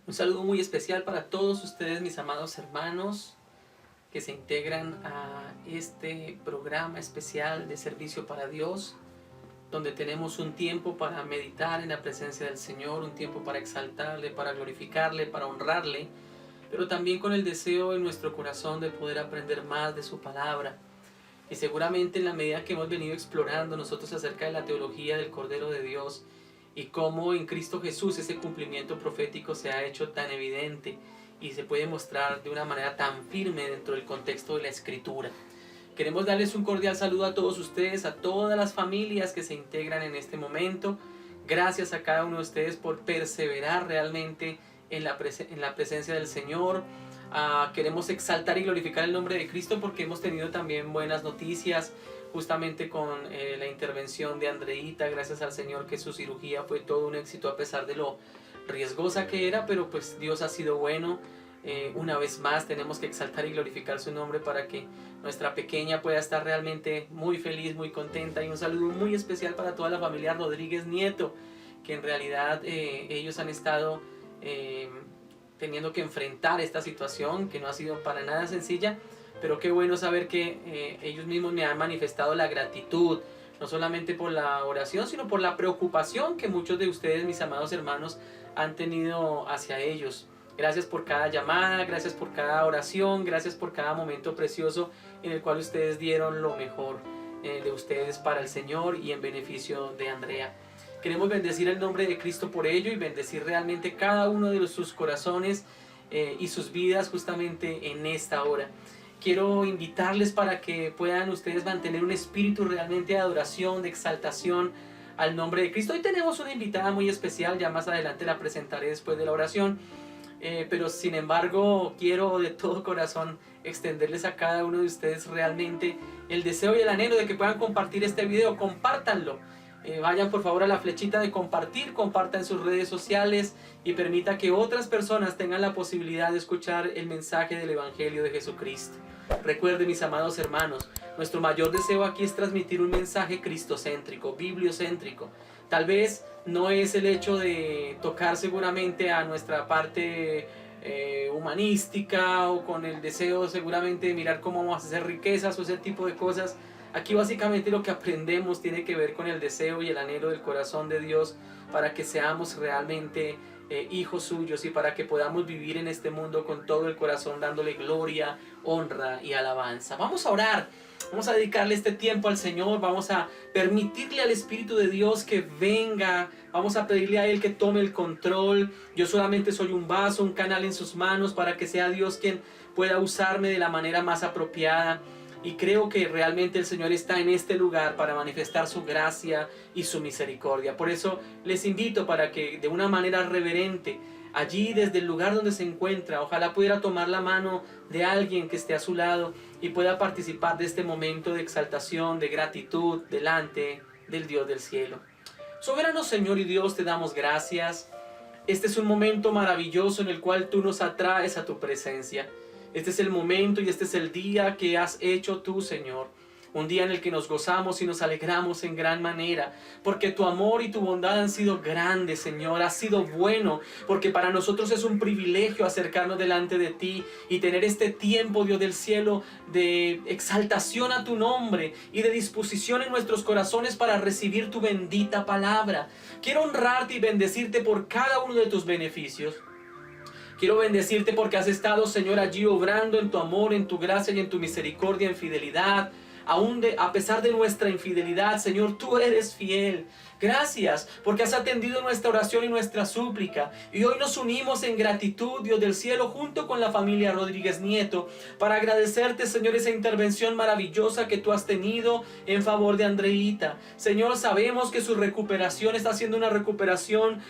Un saludo muy especial para todos ustedes, mis amados hermanos, que se integran a este programa especial de servicio para Dios, donde tenemos un tiempo para meditar en la presencia del Señor, un tiempo para exaltarle, para glorificarle, para honrarle, pero también con el deseo en nuestro corazón de poder aprender más de su palabra. Y seguramente en la medida que hemos venido explorando nosotros acerca de la teología del Cordero de Dios y cómo en Cristo Jesús ese cumplimiento profético se ha hecho tan evidente y se puede mostrar de una manera tan firme dentro del contexto de la Escritura. Queremos darles un cordial saludo a todos ustedes, a todas las familias que se integran en este momento. Gracias a cada uno de ustedes por perseverar realmente en la presencia del Señor. Queremos exaltar y glorificar el nombre de Cristo porque hemos tenido también buenas noticias justamente con la intervención de Andreita. Gracias al Señor que su cirugía fue todo un éxito a pesar de lo riesgosa que era, pero pues Dios ha sido bueno. Una vez más tenemos que exaltar y glorificar su nombre para que nuestra pequeña pueda estar realmente muy feliz, muy contenta. Y un saludo muy especial para toda la familia Rodríguez Nieto, que en realidad ellos han estado teniendo que enfrentar esta situación que no ha sido para nada sencilla, pero qué bueno saber que ellos mismos me han manifestado la gratitud, no solamente por la oración, sino por la preocupación que muchos de ustedes, mis amados hermanos, han tenido hacia ellos. Gracias por cada llamada, gracias por cada oración, gracias por cada momento precioso en el cual ustedes dieron lo mejor de ustedes para el Señor y en beneficio de Andrea. Queremos bendecir el nombre de Cristo por ello y bendecir realmente cada uno de sus corazones y sus vidas justamente en esta hora. Quiero invitarles para que puedan ustedes mantener un espíritu realmente de adoración, de exaltación al nombre de Cristo. Hoy tenemos una invitada muy especial, ya más adelante la presentaré después de la oración. Pero sin embargo quiero de todo corazón extenderles a cada uno de ustedes realmente el deseo y el anhelo de que puedan compartir este video. Compártanlo, vayan por favor a la flechita de compartir, compartan sus redes sociales y permita que otras personas tengan la posibilidad de escuchar el mensaje del Evangelio de Jesucristo. Recuerden, mis amados hermanos, nuestro mayor deseo aquí es transmitir un mensaje cristocéntrico, bibliocéntrico. Tal vez no es el hecho de tocar seguramente a nuestra parte humanística o con el deseo seguramente de mirar cómo vamos a hacer riquezas o ese tipo de cosas. Aquí básicamente lo que aprendemos tiene que ver con el deseo y el anhelo del corazón de Dios para que seamos realmente hijos suyos y para que podamos vivir en este mundo con todo el corazón dándole gloria, honra y alabanza. Vamos a orar. Vamos a dedicarle este tiempo al Señor, vamos a permitirle al Espíritu de Dios que venga, vamos a pedirle a Él que tome el control. Yo solamente soy un vaso, un canal en sus manos para que sea Dios quien pueda usarme de la manera más apropiada. Y creo que realmente el Señor está en este lugar para manifestar su gracia y su misericordia. Por eso les invito para que de una manera reverente, allí desde el lugar donde se encuentra, ojalá pudiera tomar la mano de alguien que esté a su lado y pueda participar de este momento de exaltación, de gratitud delante del Dios del cielo. Soberano Señor y Dios, te damos gracias. Este es un momento maravilloso en el cual tú nos atraes a tu presencia. Este es el momento y este es el día que has hecho tú, Señor. Un día en el que nos gozamos y nos alegramos en gran manera, porque tu amor y tu bondad han sido grandes, Señor, has sido bueno, porque para nosotros es un privilegio acercarnos delante de ti y tener este tiempo, Dios del cielo, de exaltación a tu nombre y de disposición en nuestros corazones para recibir tu bendita palabra. Quiero honrarte y bendecirte por cada uno de tus beneficios. Quiero bendecirte porque has estado, Señor, allí obrando en tu amor, en tu gracia y en tu misericordia, en fidelidad. A pesar de nuestra infidelidad, Señor, tú eres fiel. Gracias porque has atendido nuestra oración y nuestra súplica. Y hoy nos unimos en gratitud, Dios del cielo, junto con la familia Rodríguez Nieto, para agradecerte, Señor, esa intervención maravillosa que tú has tenido en favor de Andreita. Señor, sabemos que su recuperación está siendo una recuperación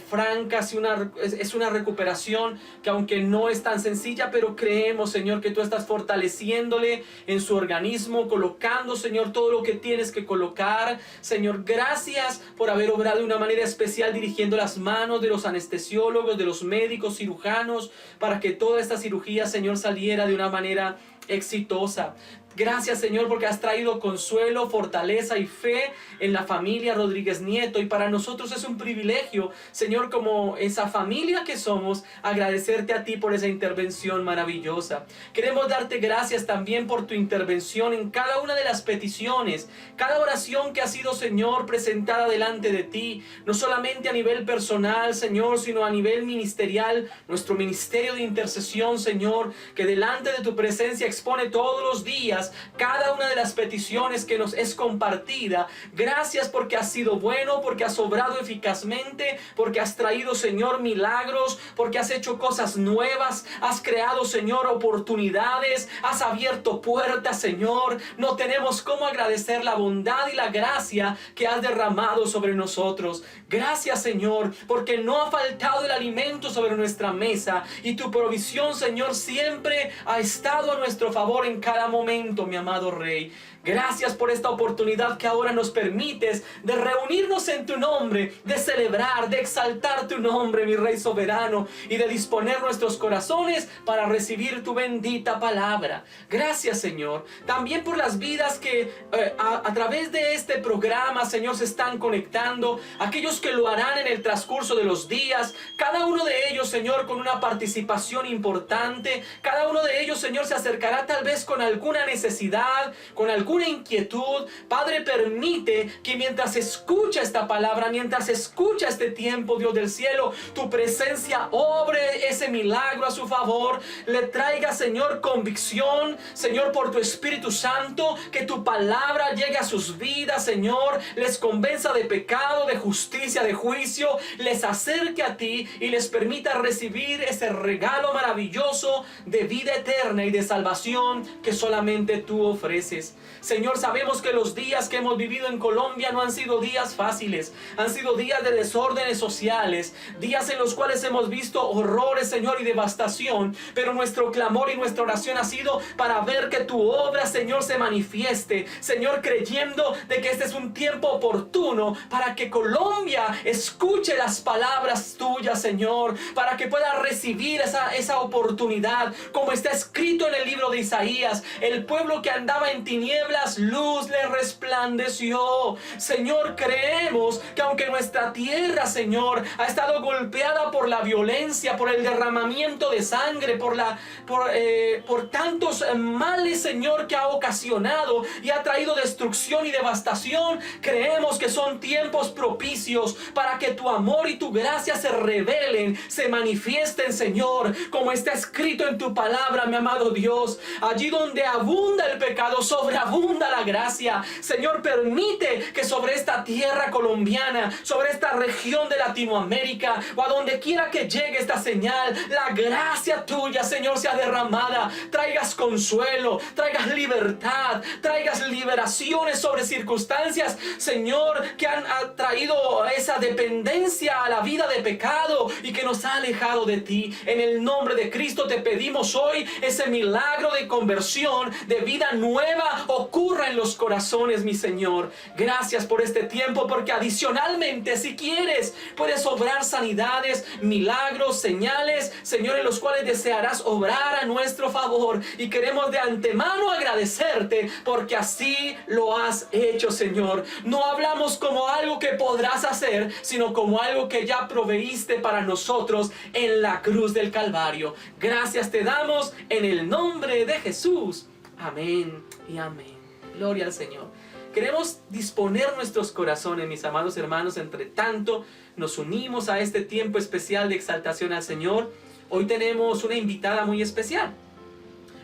franca, es una recuperación que aunque no es tan sencilla, pero creemos, Señor, que tú estás fortaleciéndole en su organismo, colocando, Señor, todo lo que tienes que colocar. Señor, gracias por haber obrado de una manera especial dirigiendo las manos de los anestesiólogos, de los médicos, cirujanos, para que toda esta cirugía, Señor, saliera de una manera exitosa. Gracias, Señor, porque has traído consuelo, fortaleza y fe en la familia Rodríguez Nieto. Y para nosotros es un privilegio, Señor, como esa familia que somos, agradecerte a ti por esa intervención maravillosa. Queremos darte gracias también por tu intervención en cada una de las peticiones, cada oración que ha sido, Señor, presentada delante de ti, no solamente a nivel personal, Señor, sino a nivel ministerial, nuestro ministerio de intercesión, Señor, que delante de tu presencia expone todos los días cada una de las peticiones que nos es compartida. Gracias porque has sido bueno, porque has obrado eficazmente, porque has traído, Señor, milagros, porque has hecho cosas nuevas, has creado, Señor, oportunidades, has abierto puertas, Señor. No tenemos cómo agradecer la bondad y la gracia que has derramado sobre nosotros. Gracias, Señor, porque no ha faltado el alimento sobre nuestra mesa y tu provisión, Señor, siempre ha estado a nuestro favor en cada momento, mi amado Rey. Gracias por esta oportunidad que ahora nos permites de reunirnos en tu nombre, de celebrar, de exaltar tu nombre, mi Rey soberano, y de disponer nuestros corazones para recibir tu bendita palabra. Gracias, Señor, también por las vidas que a través de este programa, Señor, se están conectando, aquellos que lo harán en el transcurso de los días, cada uno de ellos, Señor, con una participación importante, cada uno de ellos, Señor, se acercará tal vez con alguna necesidad, con alguna inquietud. Padre, permite que mientras escucha esta palabra, mientras escucha este tiempo, Dios del cielo, tu presencia obre ese milagro a su favor, le traiga, Señor, convicción, Señor, por tu Espíritu Santo, que tu palabra llegue a sus vidas, Señor, les convenza de pecado, de justicia, de juicio, les acerque a ti y les permita recibir ese regalo maravilloso de vida eterna y de salvación que solamente tú ofreces. Señor, sabemos que los días que hemos vivido en Colombia no han sido días fáciles, han sido días de desórdenes sociales, días en los cuales hemos visto horrores, Señor, y devastación, pero nuestro clamor y nuestra oración ha sido para ver que tu obra, Señor, se manifieste, Señor, creyendo de que este es un tiempo oportuno para que Colombia escuche las palabras tuyas, Señor, para que pueda recibir esa oportunidad, como está escrito en el libro de Isaías: el pueblo que andaba en tinieblas, luz le resplandeció. Señor, creemos que aunque nuestra tierra, Señor, ha estado golpeada por la violencia, por el derramamiento de sangre, por tantos males, Señor, que ha ocasionado y ha traído destrucción y devastación, creemos que son tiempos propicios para que tu amor y tu gracia se revelen, se manifiesten, Señor, como está escrito en tu palabra, mi amado Dios. Allí donde abunda el pecado, sobreabunda la gracia. Señor, permite que sobre esta tierra colombiana, sobre esta región de Latinoamérica, o a donde quiera que llegue esta señal, la gracia tuya, Señor, sea derramada. Traigas consuelo, traigas libertad, traigas liberaciones sobre circunstancias, Señor, que han traído esa dependencia a la vida de pecado y que nos ha alejado de ti. En el nombre de Cristo te pedimos hoy ese milagro de conversión, de vida nueva, ocurra en los corazones, mi Señor. Gracias por este tiempo, porque adicionalmente, si quieres, puedes obrar sanidades, milagros, señales, Señor, en los cuales desearás obrar a nuestro favor, y queremos de antemano agradecerte porque así lo has hecho, Señor. No hablamos como algo que podrás hacer, sino como algo que ya proveíste para nosotros en la cruz del Calvario. Gracias te damos en el nombre de Jesús. Amén y amén. Gloria al Señor. Queremos disponer nuestros corazones, mis amados hermanos. Entre tanto, nos unimos a este tiempo especial de exaltación al Señor. Hoy tenemos una invitada muy especial.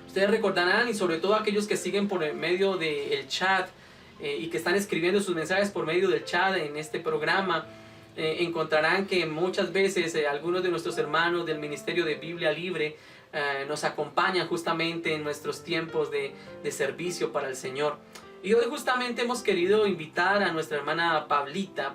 Ustedes recordarán, y sobre todo aquellos que siguen por el medio del chat y que están escribiendo sus mensajes por medio del chat en este programa, encontrarán que muchas veces algunos de nuestros hermanos del Ministerio de Biblia Libre nos acompañan justamente en nuestros tiempos de servicio para el Señor. Y hoy justamente hemos querido invitar a nuestra hermana Pablita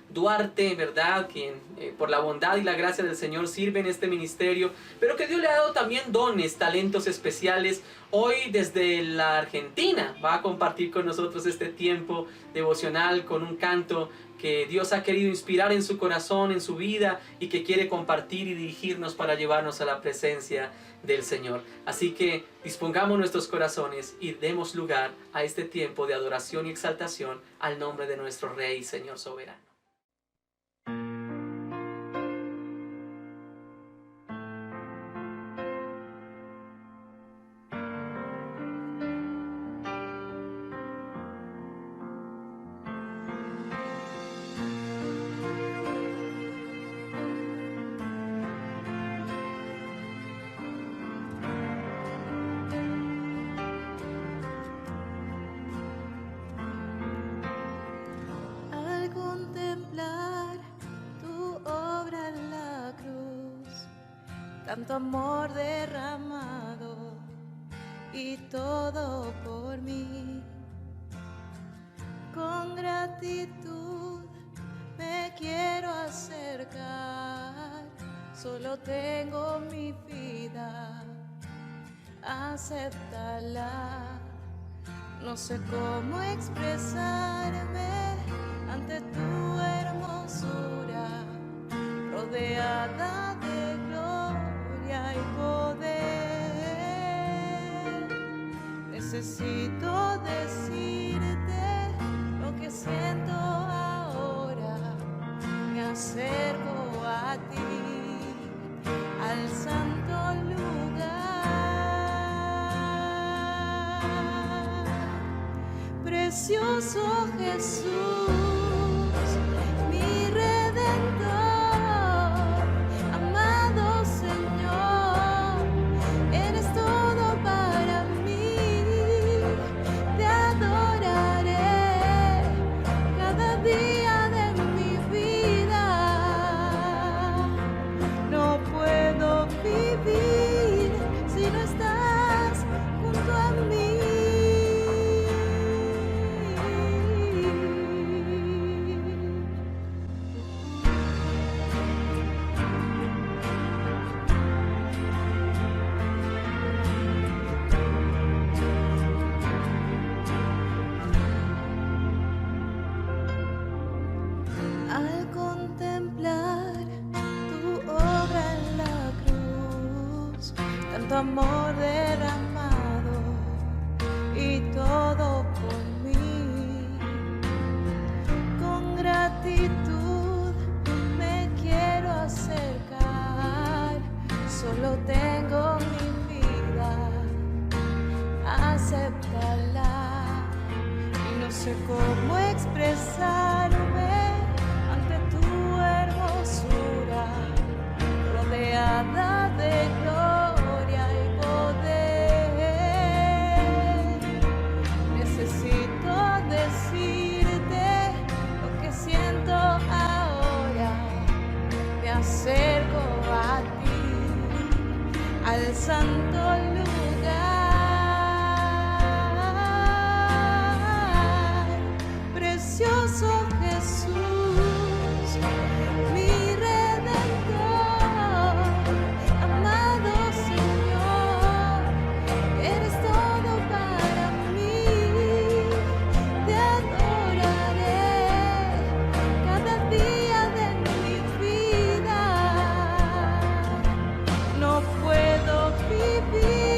Duarte, ¿verdad? Quien por la bondad y la gracia del Señor sirve en este ministerio, pero que Dios le ha dado también dones, talentos especiales. Hoy desde la Argentina va a compartir con nosotros este tiempo devocional con un canto que Dios ha querido inspirar en su corazón, en su vida, y que quiere compartir y dirigirnos para llevarnos a la presencia del Señor. Así que dispongamos nuestros corazones y demos lugar a este tiempo de adoración y exaltación al nombre de nuestro Rey y Señor soberano. Tanto amor derramado y todo por mí. Con gratitud me quiero acercar, solo tengo mi vida, acéptala. No sé cómo expresarme ante tu hermosura, rodeada de gloria y poder. Necesito decirte lo que siento ahora. Me acerco a ti, al santo lugar. Precioso Jesús, mi Redentor, amado Señor, eres todo para mí. Te adoraré cada día de mi vida. No puedo vivir si no estás junto a mí. Al contemplar tu obra en la cruz, tanto amor derramado y todo por mí. Con gratitud me quiero acercar, solo tengo mi vida, acéptala. Y no sé cómo expresarme ante tu hermosura, rodeada de gloria y poder. Necesito decirte lo que siento ahora. Me acerco a ti, al santo lugar. Precioso Jesús, mi Redentor, amado Señor, eres todo para mí. Te adoraré cada día de mi vida. No puedo vivir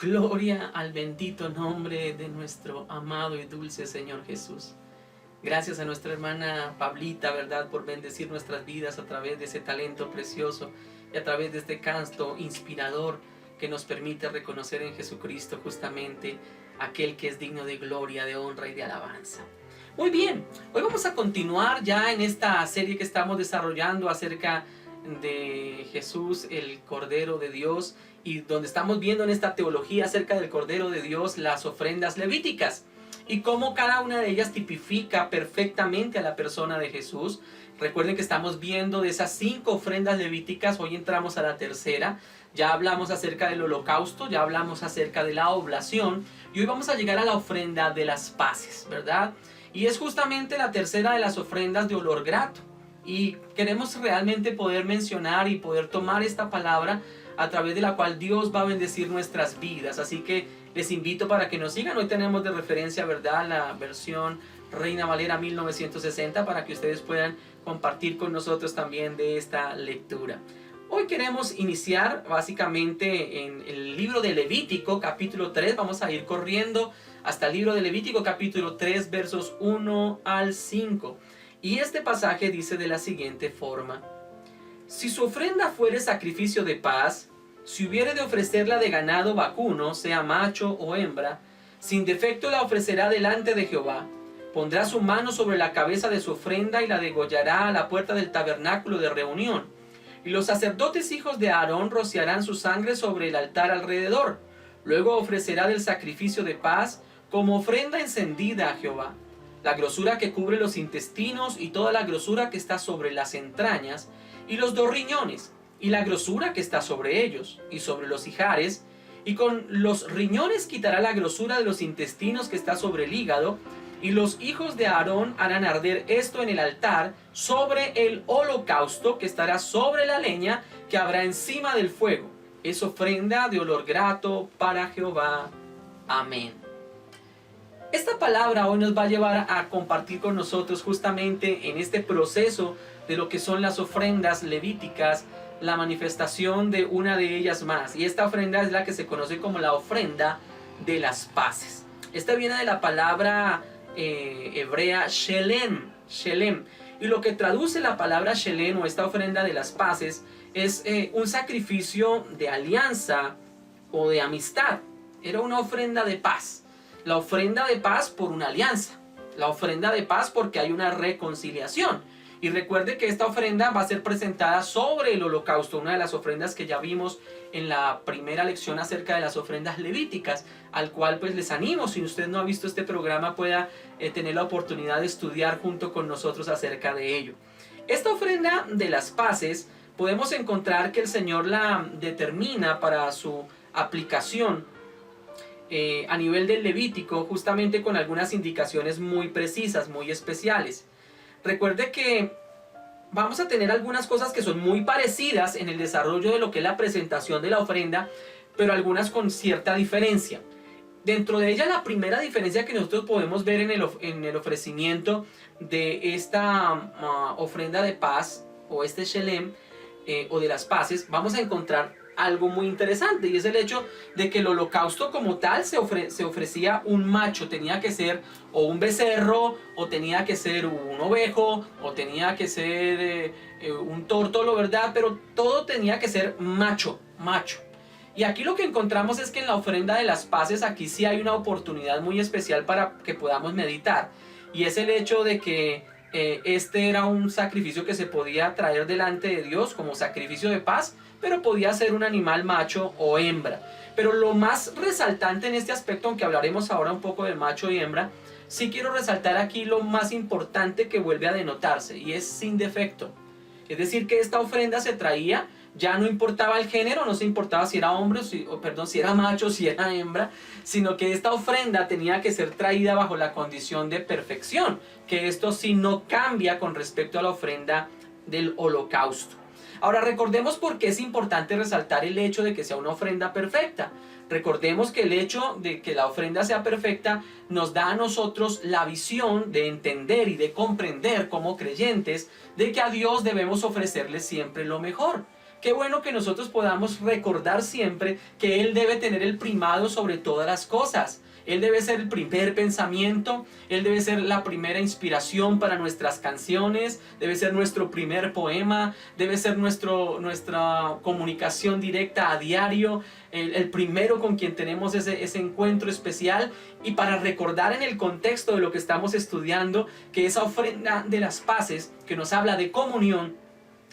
Gloria al bendito nombre de nuestro amado y dulce Señor Jesús. Gracias a nuestra hermana Pablita, ¿verdad?, por bendecir nuestras vidas a través de ese talento precioso y a través de este canto inspirador que nos permite reconocer en Jesucristo justamente aquel que es digno de gloria, de honra y de alabanza. Muy bien, hoy vamos a continuar ya en esta serie que estamos desarrollando acerca de Jesús, el Cordero de Dios, y donde estamos viendo en esta teología acerca del Cordero de Dios las ofrendas levíticas y cómo cada una de ellas tipifica perfectamente a la persona de Jesús. Recuerden que estamos viendo de esas 5 ofrendas levíticas, hoy entramos a la tercera. Ya hablamos acerca del holocausto, ya hablamos acerca de la oblación y hoy vamos a llegar a la ofrenda de las paces, ¿verdad? Y es justamente la tercera de las ofrendas de olor grato. Y queremos realmente poder mencionar y poder tomar esta palabra a través de la cual Dios va a bendecir nuestras vidas. Así que les invito para que nos sigan. Hoy tenemos de referencia, ¿verdad?, la versión Reina Valera 1960 para que ustedes puedan compartir con nosotros también de esta lectura. Hoy queremos iniciar básicamente en el libro de Levítico, capítulo 3. Vamos a ir corriendo hasta el libro de Levítico, capítulo 3, versos 1 al 5. Y este pasaje dice de la siguiente forma: si su ofrenda fuere sacrificio de paz, si hubiere de ofrecerla de ganado vacuno, sea macho o hembra, sin defecto la ofrecerá delante de Jehová. Pondrá su mano sobre la cabeza de su ofrenda y la degollará a la puerta del tabernáculo de reunión. Y los sacerdotes hijos de Aarón rociarán su sangre sobre el altar alrededor. Luego ofrecerá del sacrificio de paz como ofrenda encendida a Jehová la grosura que cubre los intestinos y toda la grosura que está sobre las entrañas, y los 2 riñones, y la grosura que está sobre ellos, y sobre los ijares, y con los riñones quitará la grosura de los intestinos que está sobre el hígado, y los hijos de Aarón harán arder esto en el altar sobre el holocausto que estará sobre la leña que habrá encima del fuego. Es ofrenda de olor grato para Jehová. Amén. Esta palabra hoy nos va a llevar a compartir con nosotros justamente en este proceso de lo que son las ofrendas levíticas, la manifestación de una de ellas más. Y esta ofrenda es la que se conoce como la ofrenda de las paces. Esta viene de la palabra hebrea shelem, shelem. Y lo que traduce la palabra shelem o esta ofrenda de las paces es un sacrificio de alianza o de amistad. Era una ofrenda de paz. La ofrenda de paz por una alianza. La ofrenda de paz porque hay una reconciliación. Y recuerde que esta ofrenda va a ser presentada sobre el holocausto, una de las ofrendas que ya vimos en la primera lección acerca de las ofrendas levíticas, al cual pues les animo, si usted no ha visto este programa, pueda tener la oportunidad de estudiar junto con nosotros acerca de ello. Esta ofrenda de las paces podemos encontrar que el Señor la determina para su aplicación a nivel del Levítico, justamente con algunas indicaciones muy precisas, muy especiales. Recuerde que vamos a tener algunas cosas que son muy parecidas en el desarrollo de lo que es la presentación de la ofrenda, pero algunas con cierta diferencia. Dentro de ella, la primera diferencia que nosotros podemos ver en el ofrecimiento de esta ofrenda de paz o este shelem o de las paces, vamos a encontrar algo muy interesante, y es el hecho de que el holocausto como tal se ofrecía un macho. Tenía que ser o un becerro, o tenía que ser un ovejo, o tenía que ser un tórtolo, ¿verdad? Pero todo tenía que ser macho. Y aquí lo que encontramos es que en la ofrenda de las paces, aquí sí hay una oportunidad muy especial para que podamos meditar, y es el hecho de que este era un sacrificio que se podía traer delante de Dios como sacrificio de paz, pero podía ser un animal macho o hembra. Pero lo más resaltante en este aspecto, aunque hablaremos ahora un poco de macho y hembra, sí quiero resaltar aquí lo más importante que vuelve a denotarse, y es sin defecto. Es decir, que esta ofrenda se traía, ya no importaba el género, no se importaba si era hombre, si era macho, si era hembra, sino que esta ofrenda tenía que ser traída bajo la condición de perfección, que esto sí no cambia con respecto a la ofrenda del holocausto. Ahora recordemos por qué es importante resaltar el hecho de que sea una ofrenda perfecta. Recordemos que el hecho de que la ofrenda sea perfecta nos da a nosotros la visión de entender y de comprender como creyentes de que a Dios debemos ofrecerle siempre lo mejor. qué bueno que nosotros podamos recordar siempre que Él debe tener el primado sobre todas las cosas. Él debe ser el primer pensamiento, Él debe ser la primera inspiración para nuestras canciones, debe ser nuestro primer poema, debe ser nuestra comunicación directa a diario, el primero con quien tenemos ese encuentro especial. Y para recordar en el contexto de lo que estamos estudiando, que esa ofrenda de las paces que nos habla de comunión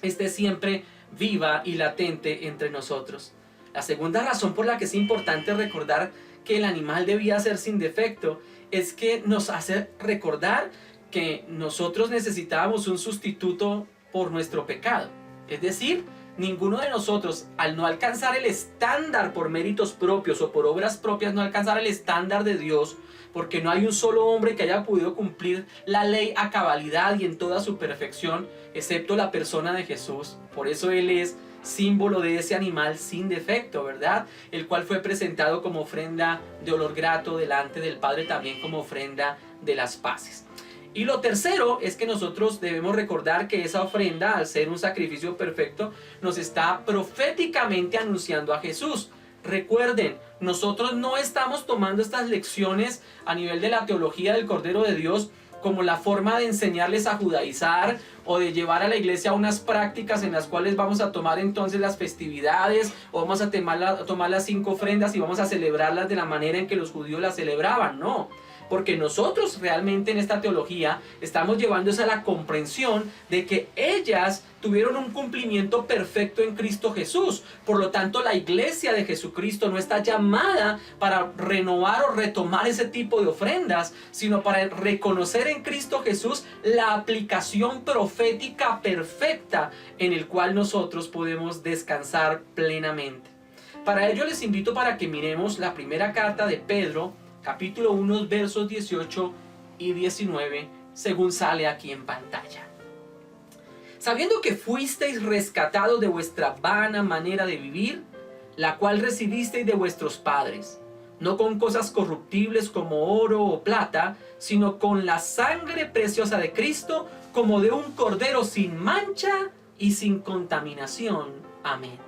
esté siempre viva y latente entre nosotros. La segunda razón por la que es importante recordar que el animal debía ser sin defecto es que nos hace recordar que nosotros necesitábamos un sustituto por nuestro pecado. Es decir, ninguno de nosotros, al no alcanzar el estándar por méritos propios o por obras propias, no alcanzar el estándar de Dios, porque no hay un solo hombre que haya podido cumplir la ley a cabalidad y en toda su perfección, excepto la persona de Jesús. Por eso Él es símbolo de ese animal sin defecto, ¿verdad? El cual fue presentado como ofrenda de olor grato delante del Padre, también como ofrenda de las paces. Y lo tercero es que nosotros debemos recordar que esa ofrenda, al ser un sacrificio perfecto, nos está proféticamente anunciando a Jesús. Recuerden, nosotros no estamos tomando estas lecciones a nivel de la teología del Cordero de Dios como la forma de enseñarles a judaizar o de llevar a la iglesia unas prácticas en las cuales vamos a tomar entonces las festividades o vamos a tomar las 5 ofrendas y vamos a celebrarlas de la manera en que los judíos las celebraban. No, porque nosotros realmente en esta teología estamos llevando esa a la comprensión de que ellas tuvieron un cumplimiento perfecto en Cristo Jesús. Por lo tanto, la iglesia de Jesucristo no está llamada para renovar o retomar ese tipo de ofrendas, sino para reconocer en Cristo Jesús la aplicación profética perfecta en el cual nosotros podemos descansar plenamente. Para ello les invito para que miremos la primera carta de Pedro, capítulo 1, versos 18 y 19, según sale aquí en pantalla. Sabiendo que fuisteis rescatados de vuestra vana manera de vivir, la cual recibisteis de vuestros padres, no con cosas corruptibles como oro o plata, sino con la sangre preciosa de Cristo, como de un cordero sin mancha y sin contaminación. Amén.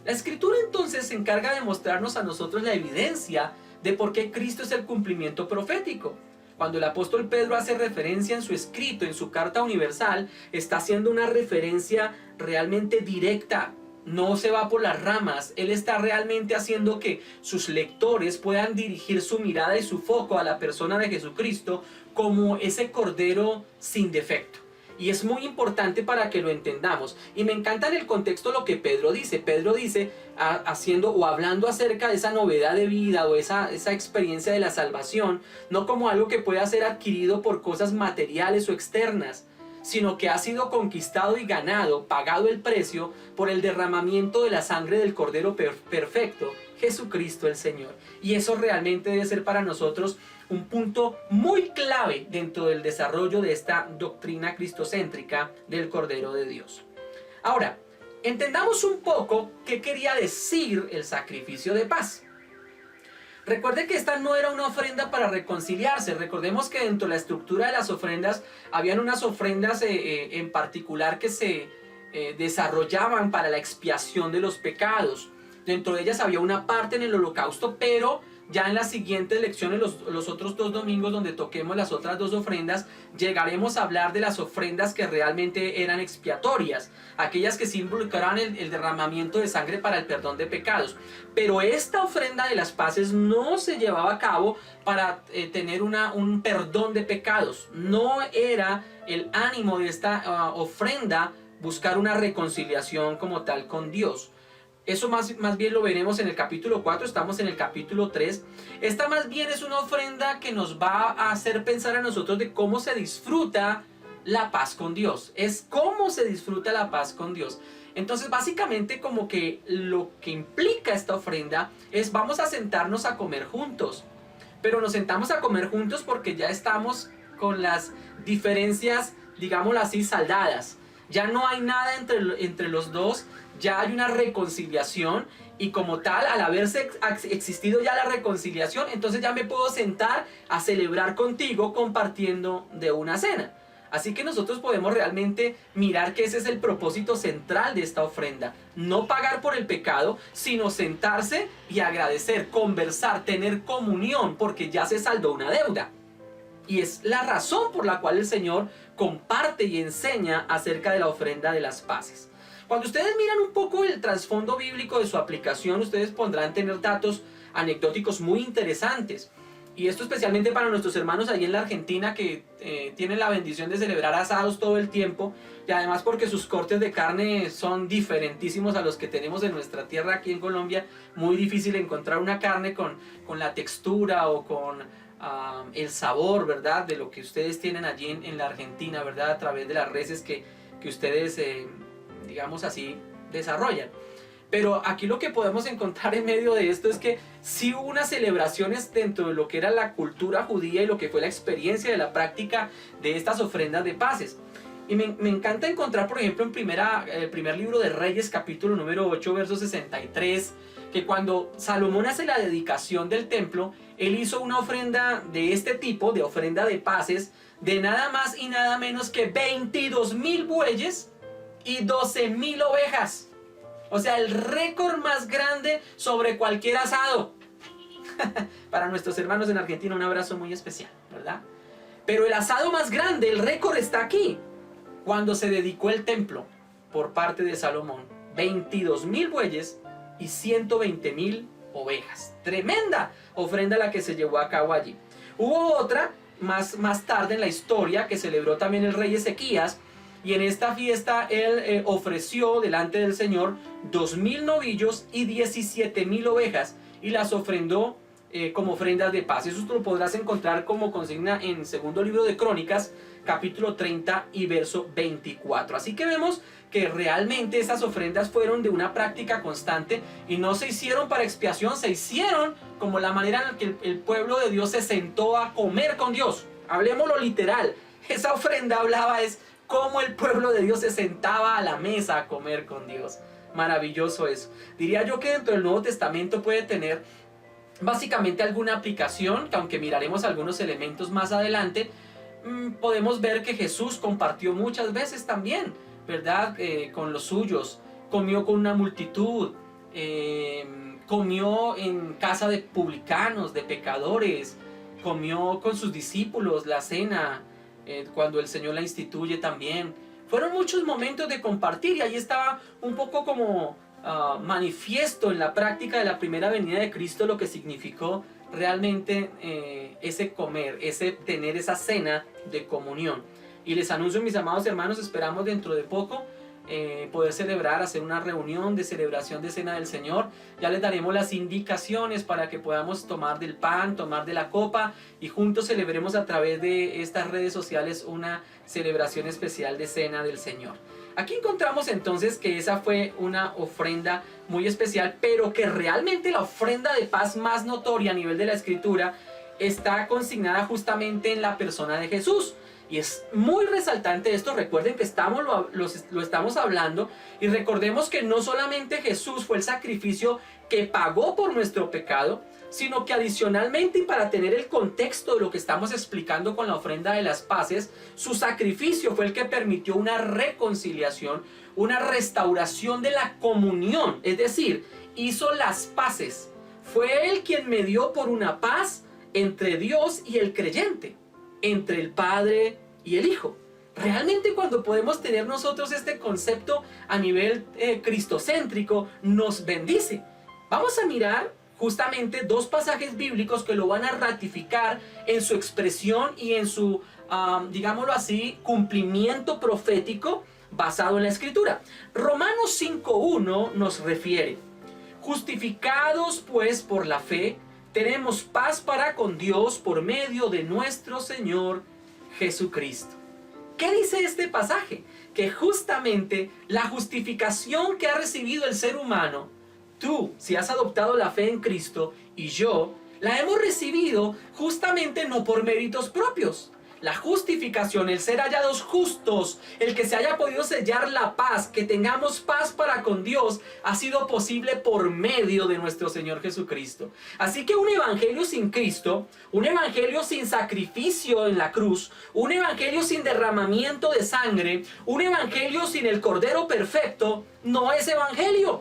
La Escritura entonces se encarga de mostrarnos a nosotros la evidencia de por qué Cristo es el cumplimiento profético. Cuando el apóstol Pedro hace referencia en su escrito, en su carta universal, está haciendo una referencia realmente directa. No se va por las ramas. Él está realmente haciendo que sus lectores puedan dirigir su mirada y su foco a la persona de Jesucristo como ese cordero sin defecto. Y es muy importante para que lo entendamos. Y me encanta en el contexto lo que Pedro dice. Pedro dice, haciendo o hablando acerca de esa novedad de vida o esa experiencia de la salvación, no como algo que pueda ser adquirido por cosas materiales o externas, sino que ha sido conquistado y ganado, pagado el precio por el derramamiento de la sangre del Cordero perfecto, Jesucristo el Señor. Y eso realmente debe ser para nosotros un punto muy clave dentro del desarrollo de esta doctrina cristocéntrica del Cordero de Dios. Ahora, entendamos un poco qué quería decir el sacrificio de paz. Recuerde que esta no era una ofrenda para reconciliarse. Recordemos que dentro de la estructura de las ofrendas habían unas ofrendas en particular que se desarrollaban para la expiación de los pecados. Dentro de ellas había una parte en el holocausto, pero ya en las siguientes lecciones, los otros 2 domingos donde toquemos las otras 2 ofrendas, llegaremos a hablar de las ofrendas que realmente eran expiatorias, aquellas que sí involucraban el derramamiento de sangre para el perdón de pecados. Pero esta ofrenda de las paces no se llevaba a cabo para tener un perdón de pecados. No era el ánimo de esta ofrenda buscar una reconciliación como tal con Dios. Eso más bien lo veremos en el capítulo 4, estamos en el capítulo 3. Esta más bien es una ofrenda que nos va a hacer pensar a nosotros de cómo se disfruta la paz con Dios. Es cómo se disfruta la paz con Dios. Entonces básicamente como que lo que implica esta ofrenda es vamos a sentarnos a comer juntos. Pero nos sentamos a comer juntos porque ya estamos con las diferencias, digámoslo así, saldadas. Ya no hay nada entre los dos, ya hay una reconciliación y como tal, al haberse existido ya la reconciliación, entonces ya me puedo sentar a celebrar contigo compartiendo de una cena. Así que nosotros podemos realmente mirar que ese es el propósito central de esta ofrenda. No pagar por el pecado, sino sentarse y agradecer, conversar, tener comunión, porque ya se saldó una deuda. Y es la razón por la cual el Señor comparte y enseña acerca de la ofrenda de las paces. Cuando ustedes miran un poco el trasfondo bíblico de su aplicación, ustedes podrán tener datos anecdóticos muy interesantes. Y esto especialmente para nuestros hermanos ahí en la Argentina que tienen la bendición de celebrar asados todo el tiempo. Y además porque sus cortes de carne son diferentísimos a los que tenemos en nuestra tierra aquí en Colombia. Muy difícil encontrar una carne con la textura o con el sabor, ¿verdad? De lo que ustedes tienen allí en la Argentina, ¿verdad? A través de las reses que ustedes, digamos así, desarrollan. Pero aquí lo que podemos encontrar en medio de esto es que sí hubo unas celebraciones dentro de lo que era la cultura judía y lo que fue la experiencia de la práctica de estas ofrendas de paces. Y me encanta encontrar, por ejemplo, en el primer libro de Reyes, capítulo número 8, verso 63, que cuando Salomón hace la dedicación del templo, él hizo una ofrenda de este tipo, de ofrenda de paces, de nada más y nada menos que 22,000 bueyes y 12,000 ovejas. O sea, el récord más grande sobre cualquier asado. Para nuestros hermanos en Argentina, un abrazo muy especial, ¿verdad? Pero el asado más grande, el récord está aquí. Cuando se dedicó el templo por parte de Salomón. 22,000 bueyes y 120,000 ovejas. Tremenda ofrenda la que se llevó a cabo allí. Hubo otra más tarde en la historia que celebró también el rey Ezequías. Y en esta fiesta él ofreció delante del Señor 2,000 novillos y 17,000 ovejas y las ofrendó como ofrendas de paz. Eso tú lo podrás encontrar como consigna en segundo libro de Crónicas, capítulo 30 y verso 24. Así que vemos que realmente esas ofrendas fueron de una práctica constante y no se hicieron para expiación, se hicieron como la manera en la que el pueblo de Dios se sentó a comer con Dios. Hablemoslo literal. Esa ofrenda hablaba es cómo el pueblo de Dios se sentaba a la mesa a comer con Dios. Maravilloso eso. Diría yo que dentro del Nuevo Testamento puede tener básicamente alguna aplicación, que aunque miraremos algunos elementos más adelante, podemos ver que Jesús compartió muchas veces también, ¿verdad? Con los suyos, comió con una multitud, comió en casa de publicanos, de pecadores, comió con sus discípulos la cena, cuando el Señor la instituye también. Fueron muchos momentos de compartir y ahí estaba un poco como manifiesto en la práctica de la primera venida de Cristo lo que significó realmente ese comer, ese tener esa cena de comunión. Y les anuncio, mis amados hermanos, esperamos dentro de poco poder celebrar, hacer una reunión de celebración de cena del Señor. Ya les daremos las indicaciones para que podamos tomar del pan, tomar de la copa y juntos celebremos a través de estas redes sociales una celebración especial de cena del Señor. Aquí encontramos entonces que esa fue una ofrenda muy especial, pero que realmente la ofrenda de paz más notoria a nivel de la Escritura está consignada justamente en la persona de Jesús. Y es muy resaltante esto. Recuerden que lo estamos hablando y recordemos que no solamente Jesús fue el sacrificio que pagó por nuestro pecado, sino que adicionalmente, y para tener el contexto de lo que estamos explicando con la ofrenda de las paces, su sacrificio fue el que permitió una reconciliación, una restauración de la comunión, es decir, hizo las paces. Fue él quien medió por una paz entre Dios y el creyente, entre el Padre y el Hijo. Realmente cuando podemos tener nosotros este concepto a nivel cristocéntrico, nos bendice. Vamos a mirar justamente dos pasajes bíblicos que lo van a ratificar en su expresión y en su, digámoslo así, cumplimiento profético basado en la Escritura. Romanos 5:1 nos refiere: justificados pues por la fe, tenemos paz para con Dios por medio de nuestro Señor Jesucristo. ¿Qué dice este pasaje? Que justamente la justificación que ha recibido el ser humano, tú, si has adoptado la fe en Cristo, y yo, la hemos recibido justamente no por méritos propios, La justificación, el ser hallados justos, el que se haya podido sellar la paz, que tengamos paz para con Dios, ha sido posible por medio de nuestro Señor Jesucristo. Así que un evangelio sin Cristo, un evangelio sin sacrificio en la cruz, un evangelio sin derramamiento de sangre, un evangelio sin el Cordero perfecto, no es evangelio.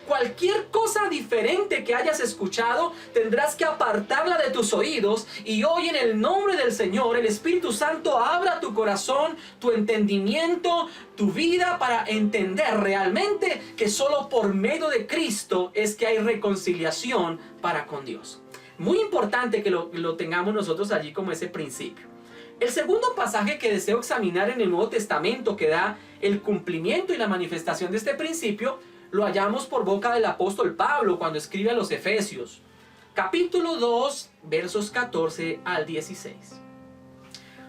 Cualquier cosa diferente que hayas escuchado, tendrás que apartarla de tus oídos, y hoy en el nombre del Señor, el Espíritu Santo abra tu corazón, tu entendimiento, tu vida, para entender realmente que solo por medio de Cristo es que hay reconciliación para con Dios. Muy importante que lo tengamos nosotros allí como ese principio. El segundo pasaje que deseo examinar en el Nuevo Testamento, que da el cumplimiento y la manifestación de este principio, lo hallamos por boca del apóstol Pablo cuando escribe a los Efesios, capítulo 2, versos 14 al 16.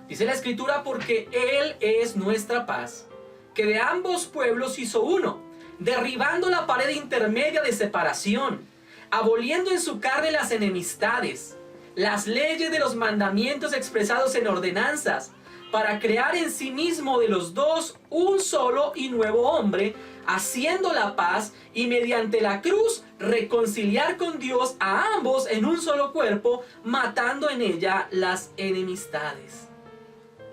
Dice la Escritura: porque Él es nuestra paz, que de ambos pueblos hizo uno, derribando la pared intermedia de separación, aboliendo en su carne las enemistades, las leyes de los mandamientos expresados en ordenanzas, para crear en sí mismo de los dos un solo y nuevo hombre, haciendo la paz, y mediante la cruz reconciliar con Dios a ambos en un solo cuerpo, matando en ella las enemistades.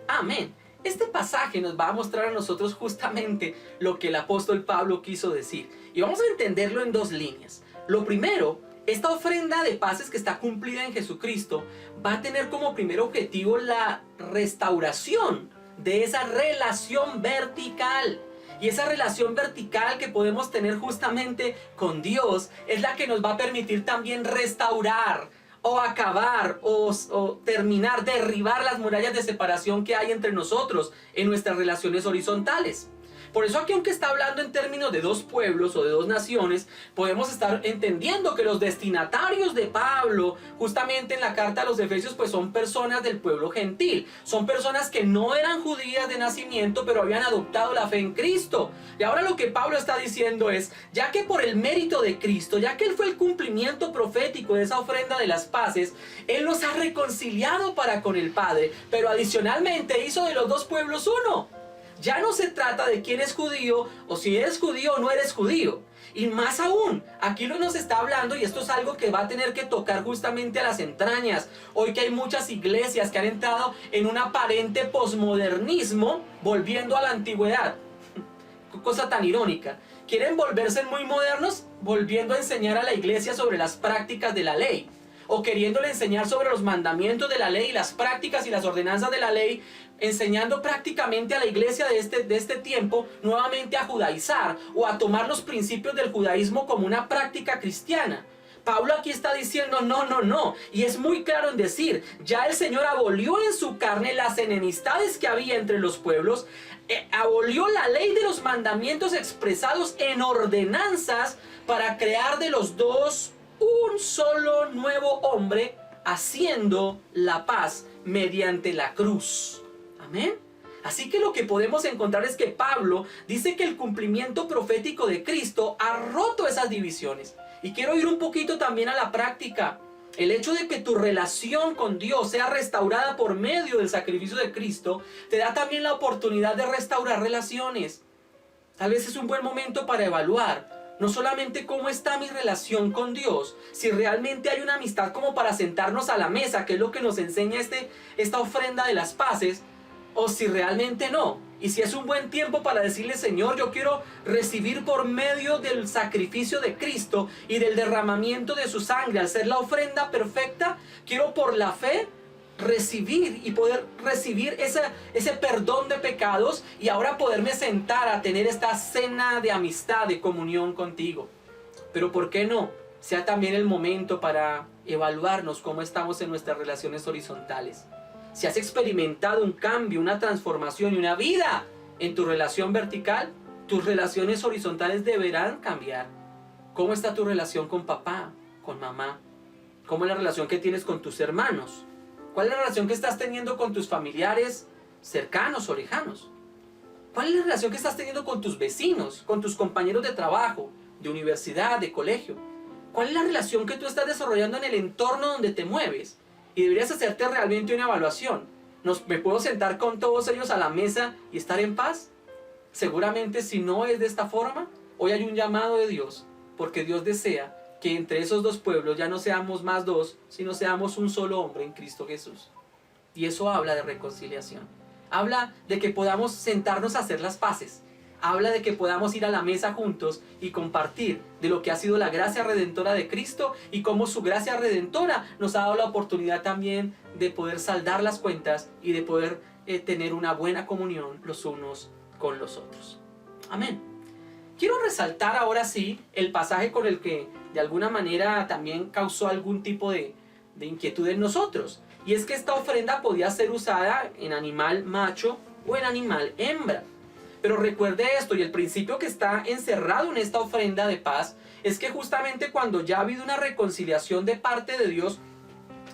Amén. Este pasaje nos va a mostrar a nosotros justamente lo que el apóstol Pablo quiso decir, y vamos a entenderlo en dos líneas. Lo primero, esta ofrenda de paces que está cumplida en Jesucristo va a tener como primer objetivo la restauración de esa relación vertical. Y esa relación vertical que podemos tener justamente con Dios es la que nos va a permitir también restaurar o acabar o terminar, derribar las murallas de separación que hay entre nosotros en nuestras relaciones horizontales. Por eso aquí, aunque está hablando en términos de dos pueblos o de dos naciones, podemos estar entendiendo que los destinatarios de Pablo, justamente en la carta a los Efesios, pues son personas del pueblo gentil. Son personas que no eran judías de nacimiento, pero habían adoptado la fe en Cristo. Y ahora lo que Pablo está diciendo es, ya que por el mérito de Cristo, ya que Él fue el cumplimiento profético de esa ofrenda de las paces, Él nos ha reconciliado para con el Padre, pero adicionalmente hizo de los dos pueblos uno. Ya no se trata de quién es judío o si eres judío o no eres judío. Y más aún, aquí nos está hablando, y esto es algo que va a tener que tocar justamente a las entrañas. Hoy que hay muchas iglesias que han entrado en un aparente posmodernismo, volviendo a la antigüedad. Cosa tan irónica. Quieren volverse muy modernos, volviendo a enseñar a la iglesia sobre las prácticas de la ley, o queriéndole enseñar sobre los mandamientos de la ley, las prácticas y las ordenanzas de la ley, enseñando prácticamente a la iglesia de este tiempo nuevamente a judaizar o a tomar los principios del judaísmo como una práctica cristiana. Pablo aquí está diciendo no, y es muy claro en decir, ya el Señor abolió en su carne las enemistades que había entre los pueblos, abolió la ley de los mandamientos expresados en ordenanzas para crear de los dos un solo nuevo hombre, haciendo la paz mediante la cruz. Amén. Así que lo que podemos encontrar es que Pablo dice que el cumplimiento profético de Cristo ha roto esas divisiones. Y quiero ir un poquito también a la práctica. El hecho de que tu relación con Dios sea restaurada por medio del sacrificio de Cristo te da también la oportunidad de restaurar relaciones. Tal vez es un buen momento para evaluar no solamente cómo está mi relación con Dios, si realmente hay una amistad como para sentarnos a la mesa, que es lo que nos enseña esta ofrenda de las paces, o si realmente no. Y si es un buen tiempo para decirle, Señor, yo quiero recibir por medio del sacrificio de Cristo y del derramamiento de su sangre, al ser la ofrenda perfecta, quiero por la fe recibir y poder recibir ese perdón de pecados, y ahora poderme sentar a tener esta cena de amistad, de comunión contigo. Pero ¿por qué no sea también el momento para evaluarnos cómo estamos en nuestras relaciones horizontales? Si has experimentado un cambio, una transformación y una vida en tu relación vertical, tus relaciones horizontales deberán cambiar. ¿Cómo está tu relación con papá, con mamá? ¿Cómo es la relación que tienes con tus hermanos? ¿Cuál es la relación que estás teniendo con tus familiares cercanos o lejanos? ¿Cuál es la relación que estás teniendo con tus vecinos, con tus compañeros de trabajo, de universidad, de colegio? ¿Cuál es la relación que tú estás desarrollando en el entorno donde te mueves? Y deberías hacerte realmente una evaluación. ¿Me puedo sentar con todos ellos a la mesa y estar en paz? Seguramente si no es de esta forma, hoy hay un llamado de Dios, porque Dios desea que entre esos dos pueblos ya no seamos más dos, sino seamos un solo hombre en Cristo Jesús. Y eso habla de reconciliación. Habla de que podamos sentarnos a hacer las paces. Habla de que podamos ir a la mesa juntos y compartir de lo que ha sido la gracia redentora de Cristo y cómo su gracia redentora nos ha dado la oportunidad también de poder saldar las cuentas y de poder tener una buena comunión los unos con los otros. Amén. Quiero resaltar ahora sí el pasaje con el que de alguna manera también causó algún tipo de inquietud en nosotros. Y es que esta ofrenda podía ser usada en animal macho o en animal hembra. Pero recuerde esto, y el principio que está encerrado en esta ofrenda de paz es que justamente cuando ya ha habido una reconciliación de parte de Dios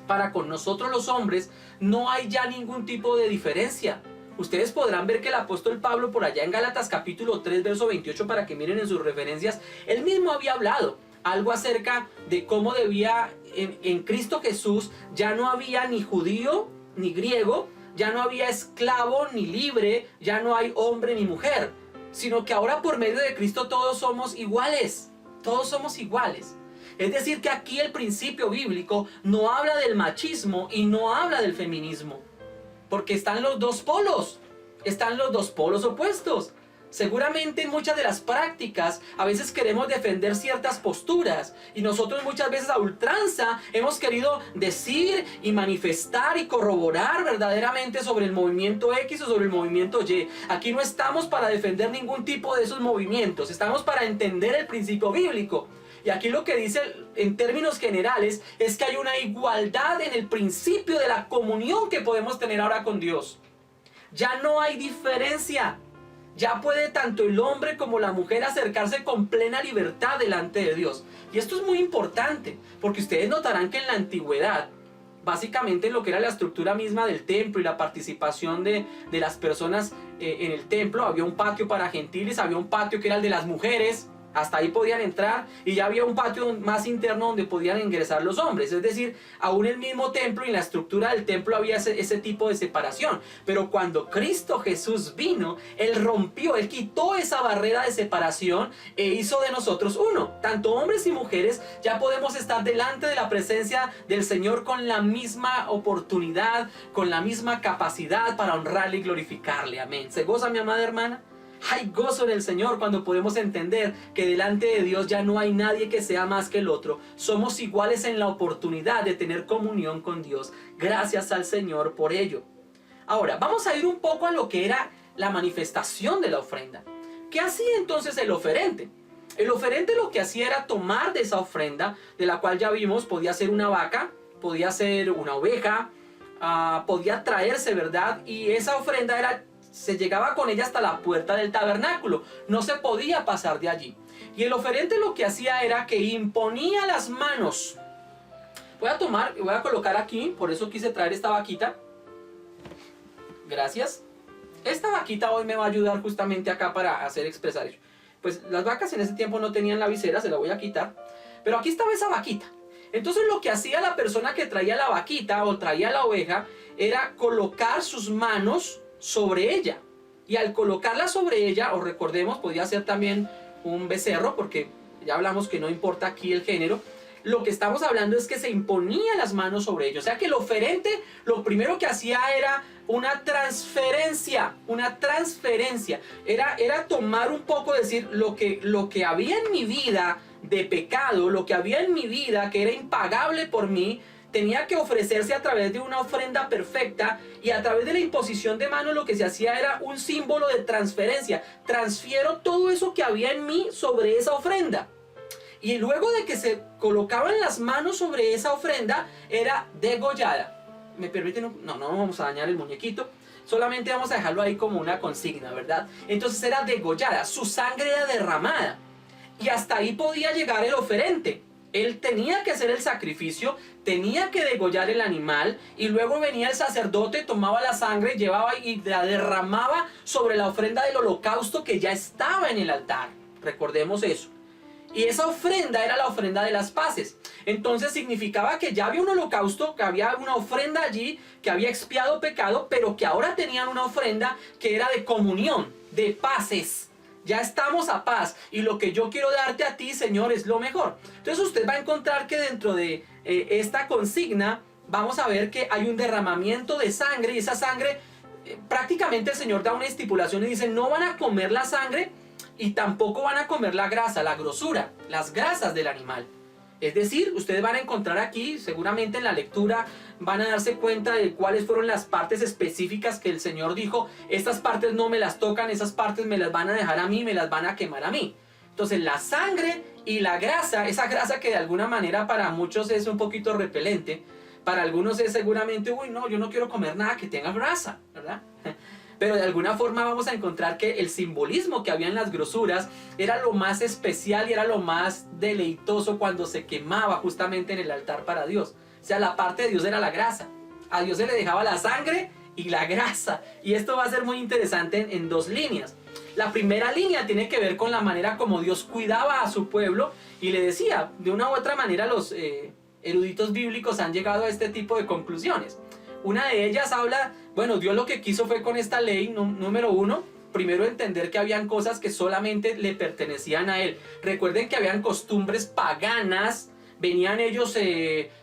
para con nosotros los hombres, no hay ya ningún tipo de diferencia. Ustedes podrán ver que el apóstol Pablo por allá en Gálatas capítulo 3 verso 28, para que miren en sus referencias, él mismo había hablado algo acerca de cómo debía en Cristo Jesús ya no había ni judío ni griego, ya no había esclavo ni libre, ya no hay hombre ni mujer, sino que ahora por medio de Cristo todos somos iguales, todos somos iguales. Es decir que aquí el principio bíblico no habla del machismo y no habla del feminismo, porque están los dos polos opuestos. Seguramente en muchas de las prácticas a veces queremos defender ciertas posturas y nosotros muchas veces a ultranza hemos querido decir y manifestar y corroborar verdaderamente sobre el movimiento X o sobre el movimiento Y. Aquí no estamos para defender ningún tipo de esos movimientos, estamos para entender el principio bíblico. Y aquí lo que dice en términos generales es que hay una igualdad en el principio de la comunión que podemos tener ahora con Dios. Ya no hay diferencia. Ya puede tanto el hombre como la mujer acercarse con plena libertad delante de Dios. Y esto es muy importante, porque ustedes notarán que en la antigüedad, básicamente en lo que era la estructura misma del templo y la participación de las personas en el templo, había un patio para gentiles, había un patio que era el de las mujeres, hasta ahí podían entrar, y ya había un patio más interno donde podían ingresar los hombres. Es decir, aún el mismo templo y en la estructura del templo había ese tipo de separación. Pero cuando Cristo Jesús vino, Él rompió, Él quitó esa barrera de separación e hizo de nosotros uno. Tanto hombres y mujeres ya podemos estar delante de la presencia del Señor con la misma oportunidad, con la misma capacidad para honrarle y glorificarle. Amén. ¿Se goza, mi amada hermana? Hay gozo en el Señor cuando podemos entender que delante de Dios ya no hay nadie que sea más que el otro. Somos iguales en la oportunidad de tener comunión con Dios. Gracias al Señor por ello. Ahora, vamos a ir un poco a lo que era la manifestación de la ofrenda. ¿Qué hacía entonces el oferente? El oferente lo que hacía era tomar de esa ofrenda, de la cual ya vimos, podía ser una vaca, podía ser una oveja, podía traerse, ¿verdad? Y esa ofrenda se llegaba con ella hasta la puerta del tabernáculo, no se podía pasar de allí. Y el oferente lo que hacía era que imponía las manos. Voy a colocar aquí, por eso quise traer esta vaquita. Gracias. Esta vaquita hoy me va a ayudar justamente acá para hacer expresar ello. Pues las vacas en ese tiempo no tenían la visera, se la voy a quitar. Pero aquí estaba esa vaquita. Entonces lo que hacía la persona que traía la vaquita o traía la oveja era colocar sus manos sobre ella, y al colocarla sobre ella, o recordemos, podía ser también un becerro, porque ya hablamos que no importa aquí el género, lo que estamos hablando es que se imponía las manos sobre ellos. O sea que el oferente lo primero que hacía era una transferencia, era tomar un poco, decir, lo que había en mi vida de pecado, lo que había en mi vida que era impagable por mí, tenía que ofrecerse a través de una ofrenda perfecta, y a través de la imposición de manos lo que se hacía era un símbolo de transferencia. Transfiero todo eso que había en mí sobre esa ofrenda. Y luego de que se colocaban las manos sobre esa ofrenda, era degollada. ¿Me permiten? No vamos a dañar el muñequito. Solamente vamos a dejarlo ahí como una consigna, ¿verdad? Entonces era degollada, su sangre era derramada. Y hasta ahí podía llegar el oferente. Él tenía que hacer el sacrificio, tenía que degollar el animal, y luego venía el sacerdote, tomaba la sangre, llevaba y la derramaba sobre la ofrenda del holocausto que ya estaba en el altar. Recordemos eso. Y esa ofrenda era la ofrenda de las paces. Entonces significaba que ya había un holocausto, que había una ofrenda allí, que había expiado pecado, pero que ahora tenían una ofrenda que era de comunión, de paces. Ya estamos a paz y lo que yo quiero darte a ti, Señor, es lo mejor. Entonces usted va a encontrar que dentro de esta consigna vamos a ver que hay un derramamiento de sangre y esa sangre, prácticamente el Señor da una estipulación y dice, no van a comer la sangre y tampoco van a comer la grasa, la grosura, las grasas del animal. Es decir, ustedes van a encontrar aquí, seguramente en la lectura van a darse cuenta de cuáles fueron las partes específicas que el Señor dijo, estas partes no me las tocan, esas partes me las van a dejar a mí, me las van a quemar a mí. Entonces la sangre y la grasa, esa grasa que de alguna manera para muchos es un poquito repelente, para algunos es seguramente, uy no, yo no quiero comer nada que tenga grasa, ¿verdad? Pero de alguna forma vamos a encontrar que el simbolismo que había en las grosuras era lo más especial y era lo más deleitoso cuando se quemaba justamente en el altar para Dios. O sea, la parte de Dios era la grasa. A Dios se le dejaba la sangre y la grasa. Y esto va a ser muy interesante en dos líneas. La primera línea tiene que ver con la manera como Dios cuidaba a su pueblo y le decía, de una u otra manera los eruditos bíblicos han llegado a este tipo de conclusiones. Una de ellas habla, bueno, Dios lo que quiso fue con esta ley, número uno, primero entender que habían cosas que solamente le pertenecían a Él. Recuerden que habían costumbres paganas, venían ellos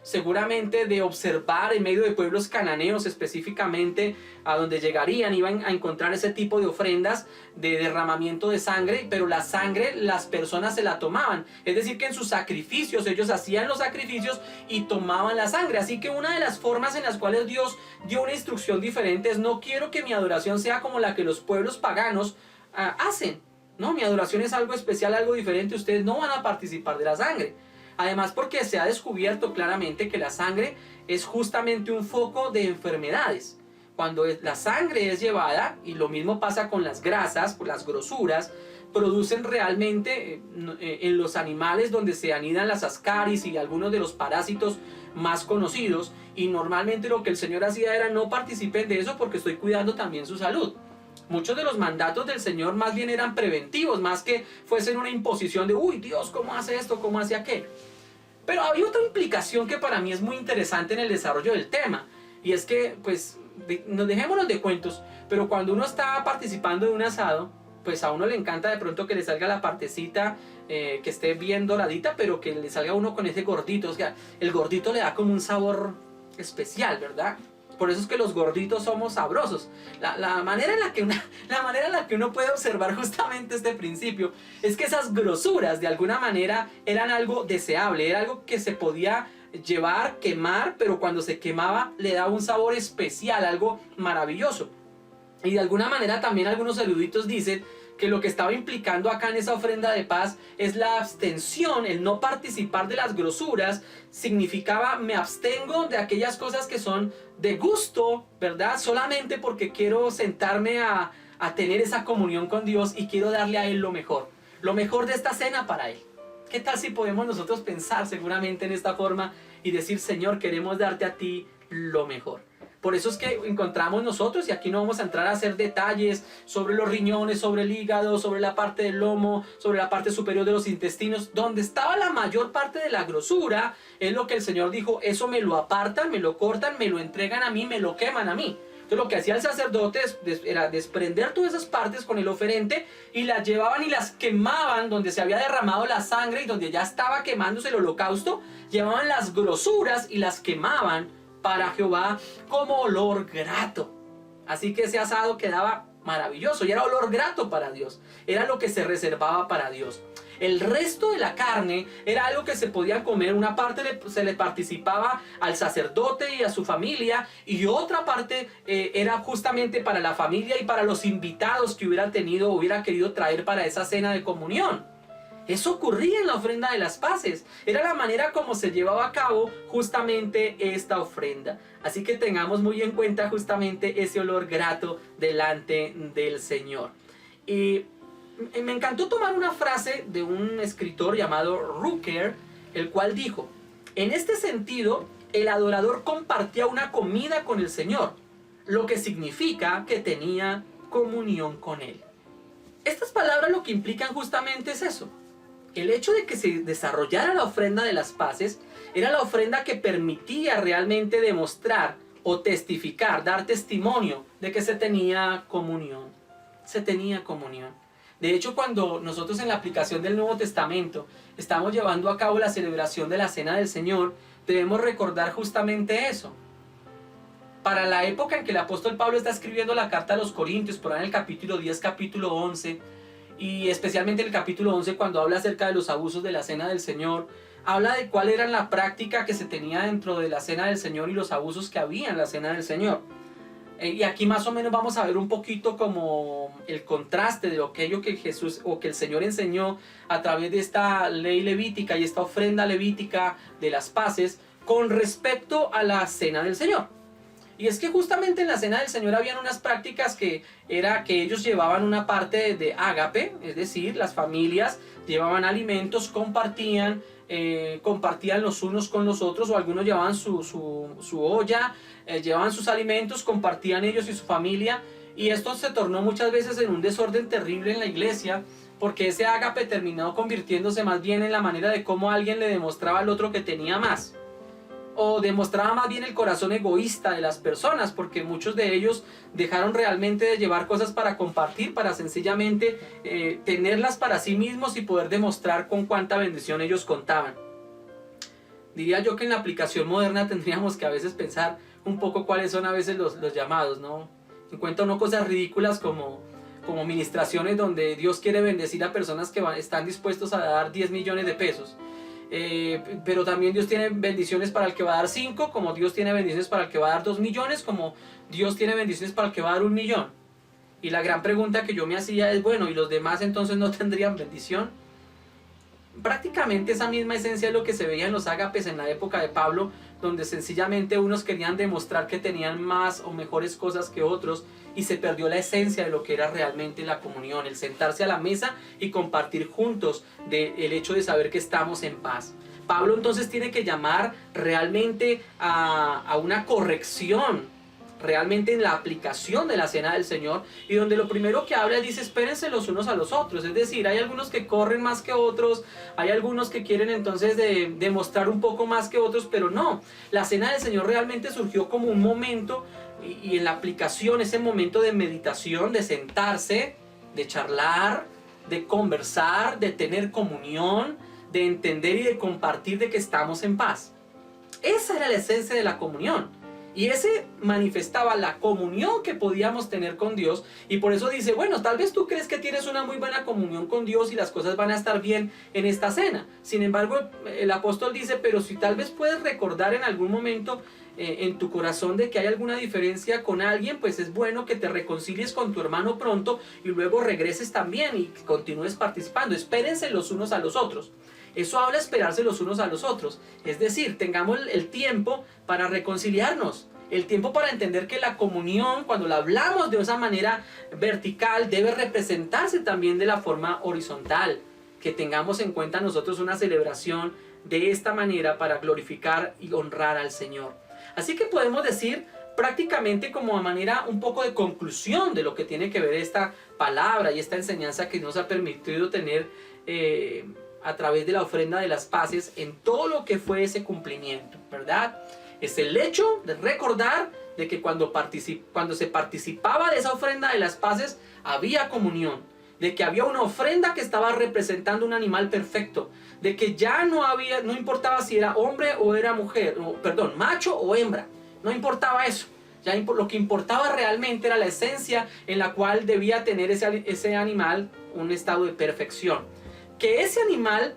seguramente de observar en medio de pueblos cananeos específicamente a donde llegarían, iban a encontrar ese tipo de ofrendas de derramamiento de sangre, pero la sangre las personas se la tomaban, es decir que en sus sacrificios ellos hacían los sacrificios y tomaban la sangre, así que una de las formas en las cuales Dios dio una instrucción diferente es no quiero que mi adoración sea como la que los pueblos paganos hacen, no, mi adoración es algo especial, algo diferente, ustedes no van a participar de la sangre. Además porque se ha descubierto claramente que la sangre es justamente un foco de enfermedades. Cuando la sangre es llevada, y lo mismo pasa con las grasas, con las grosuras, producen realmente en los animales donde se anidan las ascaris y algunos de los parásitos más conocidos, y normalmente lo que el Señor hacía era no participen de eso porque estoy cuidando también su salud. Muchos de los mandatos del Señor más bien eran preventivos, más que fuesen una imposición de, uy, Dios, ¿cómo hace esto? ¿Cómo hace aquello? Pero había otra implicación que para mí es muy interesante en el desarrollo del tema, y es que, pues, dejémonos de cuentos, pero cuando uno está participando de un asado, pues a uno le encanta de pronto que le salga la partecita que esté bien doradita, pero que le salga uno con ese gordito, o sea, el gordito le da como un sabor especial, ¿verdad? Por eso es que los gorditos somos sabrosos. La manera en la que uno puede observar justamente este principio es que esas grosuras de alguna manera eran algo deseable, era algo que se podía llevar, quemar, pero cuando se quemaba le daba un sabor especial, algo maravilloso. Y de alguna manera también algunos eruditos dicen que lo que estaba implicando acá en esa ofrenda de paz es la abstención, el no participar de las grosuras, significaba me abstengo de aquellas cosas que son de gusto, ¿verdad? Solamente porque quiero sentarme a tener esa comunión con Dios y quiero darle a Él lo mejor de esta cena para Él. ¿Qué tal si podemos nosotros pensar seguramente en esta forma y decir, Señor, queremos darte a ti lo mejor? Por eso es que encontramos nosotros, y aquí no vamos a entrar a hacer detalles sobre los riñones, sobre el hígado, sobre la parte del lomo, sobre la parte superior de los intestinos, donde estaba la mayor parte de la grosura, es lo que el Señor dijo, eso me lo apartan, me lo cortan, me lo entregan a mí, me lo queman a mí. Entonces lo que hacía el sacerdote era desprender todas esas partes con el oferente y las llevaban y las quemaban donde se había derramado la sangre y donde ya estaba quemándose el holocausto, llevaban las grosuras y las quemaban para Jehová como olor grato. Así que ese asado quedaba maravilloso y era olor grato para Dios, era lo que se reservaba para Dios. El resto de la carne era algo que se podía comer, una parte se le participaba al sacerdote y a su familia, y otra parte era justamente para la familia y para los invitados que hubiera querido traer para esa cena de comunión. Eso ocurría en la ofrenda de las paces. Era la manera como se llevaba a cabo justamente esta ofrenda. Así que tengamos muy en cuenta justamente ese olor grato delante del Señor. Y me encantó tomar una frase de un escritor llamado Rucker, el cual dijo, en este sentido, el adorador compartía una comida con el Señor, lo que significa que tenía comunión con Él. Estas palabras lo que implican justamente es eso. El hecho de que se desarrollara la ofrenda de las paces era la ofrenda que permitía realmente demostrar o testificar, dar testimonio de que se tenía comunión. Se tenía comunión. De hecho, cuando nosotros en la aplicación del Nuevo Testamento estamos llevando a cabo la celebración de la Cena del Señor, debemos recordar justamente eso. Para la época en que el apóstol Pablo está escribiendo la carta a los Corintios, por ahí en el capítulo 10, capítulo 11, y especialmente en el capítulo 11 cuando habla acerca de los abusos de la Cena del Señor, habla de cuál era la práctica que se tenía dentro de la Cena del Señor y los abusos que había en la Cena del Señor. Y aquí más o menos vamos a ver un poquito como el contraste de aquello que Jesús o que el Señor enseñó a través de esta ley levítica y esta ofrenda levítica de las paces con respecto a la Cena del Señor. Y es que justamente en la Cena del Señor habían unas prácticas que era que ellos llevaban una parte de ágape, es decir, las familias llevaban alimentos, compartían los unos con los otros, o algunos llevaban su olla, llevaban sus alimentos, compartían ellos y su familia, y esto se tornó muchas veces en un desorden terrible en la iglesia, porque ese ágape terminó convirtiéndose más bien en la manera de cómo alguien le demostraba al otro que tenía más, o demostraba más bien el corazón egoísta de las personas, porque muchos de ellos dejaron realmente de llevar cosas para compartir, para sencillamente tenerlas para sí mismos y poder demostrar con cuánta bendición ellos contaban. Diría yo que en la aplicación moderna tendríamos que a veces pensar un poco cuáles son a veces los llamados, ¿no? Encuentro no cosas ridículas como ministraciones donde Dios quiere bendecir a personas que están dispuestos a dar 10 millones de pesos. Pero también Dios tiene bendiciones para el que va a dar 5, como Dios tiene bendiciones para el que va a dar 2 millones, como Dios tiene bendiciones para el que va a dar 1 millón. Y la gran pregunta que yo me hacía es, bueno, ¿y los demás entonces no tendrían bendición? Prácticamente esa misma esencia es lo que se veía en los ágapes en la época de Pablo, donde sencillamente unos querían demostrar que tenían más o mejores cosas que otros, y se perdió la esencia de lo que era realmente la comunión, el sentarse a la mesa y compartir juntos el hecho de saber que estamos en paz. Pablo entonces tiene que llamar realmente a una corrección realmente en la aplicación de la Cena del Señor, y donde lo primero que habla dice: espérense los unos a los otros. Es decir, hay algunos que corren más que otros, hay algunos que quieren entonces demostrar un poco más que otros, pero no, la Cena del Señor realmente surgió como un momento, y en la aplicación, ese momento de meditación, de sentarse, de charlar, de conversar, de tener comunión, de entender y de compartir de que estamos en paz. Esa era la esencia de la comunión. Y ese manifestaba la comunión que podíamos tener con Dios. Y por eso dice, bueno, tal vez tú crees que tienes una muy buena comunión con Dios y las cosas van a estar bien en esta cena. Sin embargo, el apóstol dice, pero si tal vez puedes recordar en algún momento en tu corazón de que hay alguna diferencia con alguien, pues es bueno que te reconcilies con tu hermano pronto y luego regreses también y continúes participando. Espérense los unos a los otros. Eso habla de esperarse los unos a los otros. Es decir, tengamos el tiempo para reconciliarnos. El tiempo para entender que la comunión, cuando la hablamos de esa manera vertical, debe representarse también de la forma horizontal. Que tengamos en cuenta nosotros una celebración de esta manera para glorificar y honrar al Señor. Así que podemos decir prácticamente como a manera un poco de conclusión de lo que tiene que ver esta palabra y esta enseñanza que nos ha permitido tener a través de la ofrenda de las paces en todo lo que fue ese cumplimiento, ¿verdad? Es el hecho de recordar de que cuando se participaba de esa ofrenda de las paces había comunión, de que había una ofrenda que estaba representando un animal perfecto, de que ya no importaba si era hombre o era mujer, macho o hembra, no importaba eso. Ya lo que importaba realmente era la esencia en la cual debía tener ese animal un estado de perfección. Que ese animal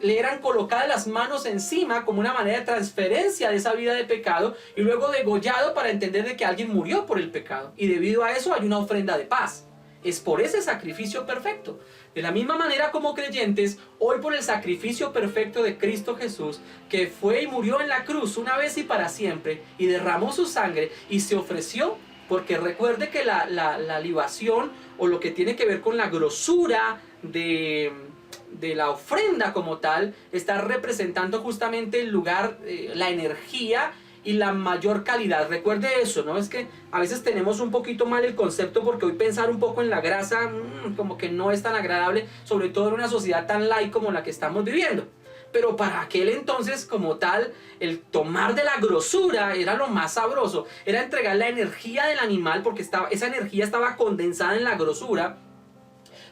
le eran colocadas las manos encima como una manera de transferencia de esa vida de pecado, y luego degollado para entender de que alguien murió por el pecado, y debido a eso hay una ofrenda de paz. Es por ese sacrificio perfecto. De la misma manera como creyentes, hoy por el sacrificio perfecto de Cristo Jesús, que fue y murió en la cruz una vez y para siempre, y derramó su sangre y se ofreció, porque recuerde que la libación, o lo que tiene que ver con la grosura de la ofrenda como tal, está representando justamente el lugar, la energía y la mayor calidad. Recuerde eso, ¿no? Es que a veces tenemos un poquito mal el concepto, porque hoy pensar un poco en la grasa como que no es tan agradable, sobre todo en una sociedad tan light como la que estamos viviendo. Pero para aquel entonces, como tal, el tomar de la grosura era lo más sabroso. Era entregar la energía del animal, porque esa energía estaba condensada en la grosura.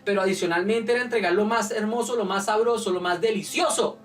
Pero adicionalmente era entregar lo más hermoso, lo más sabroso, lo más delicioso.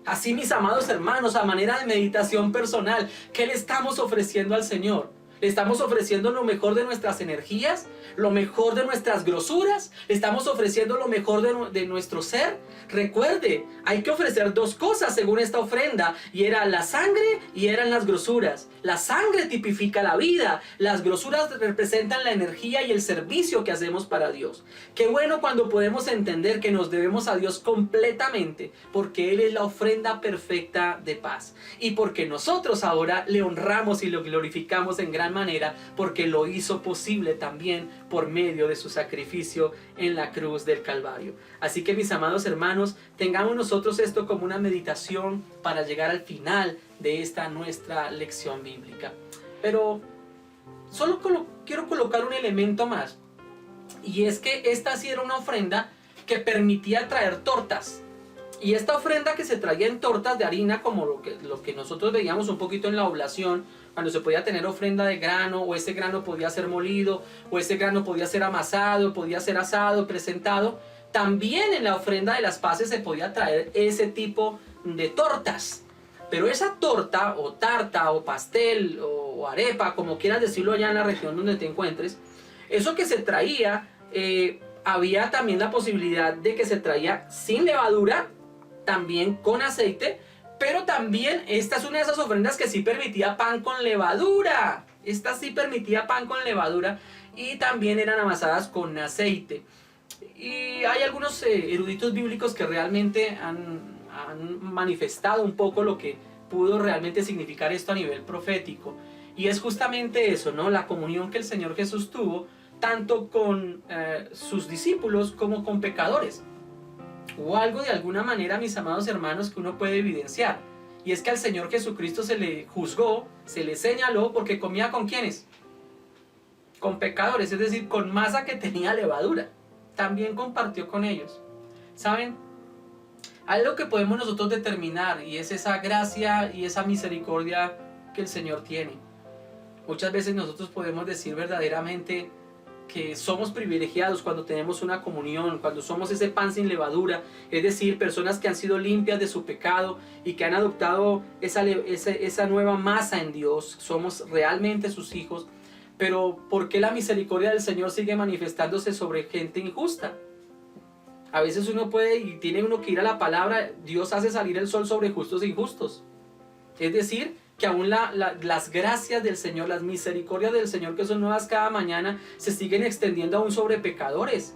Así, mis amados hermanos, a manera de meditación personal, ¿qué le estamos ofreciendo al Señor? ¿Le estamos ofreciendo lo mejor de nuestras energías? ¿Lo mejor de nuestras grosuras? ¿Le estamos ofreciendo lo mejor de nuestro ser? Recuerde, hay que ofrecer dos cosas según esta ofrenda, y era la sangre y eran las grosuras. La sangre tipifica la vida, las grosuras representan la energía y el servicio que hacemos para Dios. Qué bueno cuando podemos entender que nos debemos a Dios completamente, porque Él es la ofrenda perfecta de paz, y porque nosotros ahora le honramos y lo glorificamos en gran manera, porque lo hizo posible también por medio de su sacrificio en la cruz del Calvario. Así que, mis amados hermanos, tengamos nosotros esto como una meditación para llegar al final de esta nuestra lección bíblica. Pero solo quiero colocar un elemento más, y es que esta sí era una ofrenda que permitía traer tortas. Y esta ofrenda que se traía en tortas de harina, como lo que nosotros veíamos un poquito en la oblación, cuando se podía tener ofrenda de grano, o ese grano podía ser molido, o ese grano podía ser amasado, podía ser asado, presentado, también en la ofrenda de las paces se podía traer ese tipo de tortas. Pero esa torta, o tarta, o pastel, o arepa, como quieras decirlo allá en la región donde te encuentres, eso que se traía, había también la posibilidad de que se traía sin levadura, también con aceite, pero también esta es una de esas ofrendas que sí permitía pan con levadura. Esta sí permitía pan con levadura, y también eran amasadas con aceite. Y hay algunos eruditos bíblicos que realmente han manifestado un poco lo que pudo realmente significar esto a nivel profético. Y es justamente eso, ¿no? La comunión que el Señor Jesús tuvo, tanto con sus discípulos como con pecadores. Hubo algo de alguna manera, mis amados hermanos, que uno puede evidenciar, y es que al Señor Jesucristo se le juzgó, se le señaló porque comía ¿con quiénes? Con pecadores, es decir, con masa que tenía levadura. También compartió con ellos. ¿Saben? Algo que podemos nosotros determinar, y es esa gracia y esa misericordia que el Señor tiene. Muchas veces nosotros podemos decir verdaderamente que somos privilegiados cuando tenemos una comunión, cuando somos ese pan sin levadura, es decir, personas que han sido limpias de su pecado y que han adoptado esa nueva masa en Dios. Somos realmente sus hijos. Pero ¿por qué la misericordia del Señor sigue manifestándose sobre gente injusta? A veces uno puede y tiene uno que ir a la palabra. Dios hace salir el sol sobre justos e injustos. Es decir, que aún las gracias del Señor, las misericordias del Señor, que son nuevas cada mañana, se siguen extendiendo aún sobre pecadores.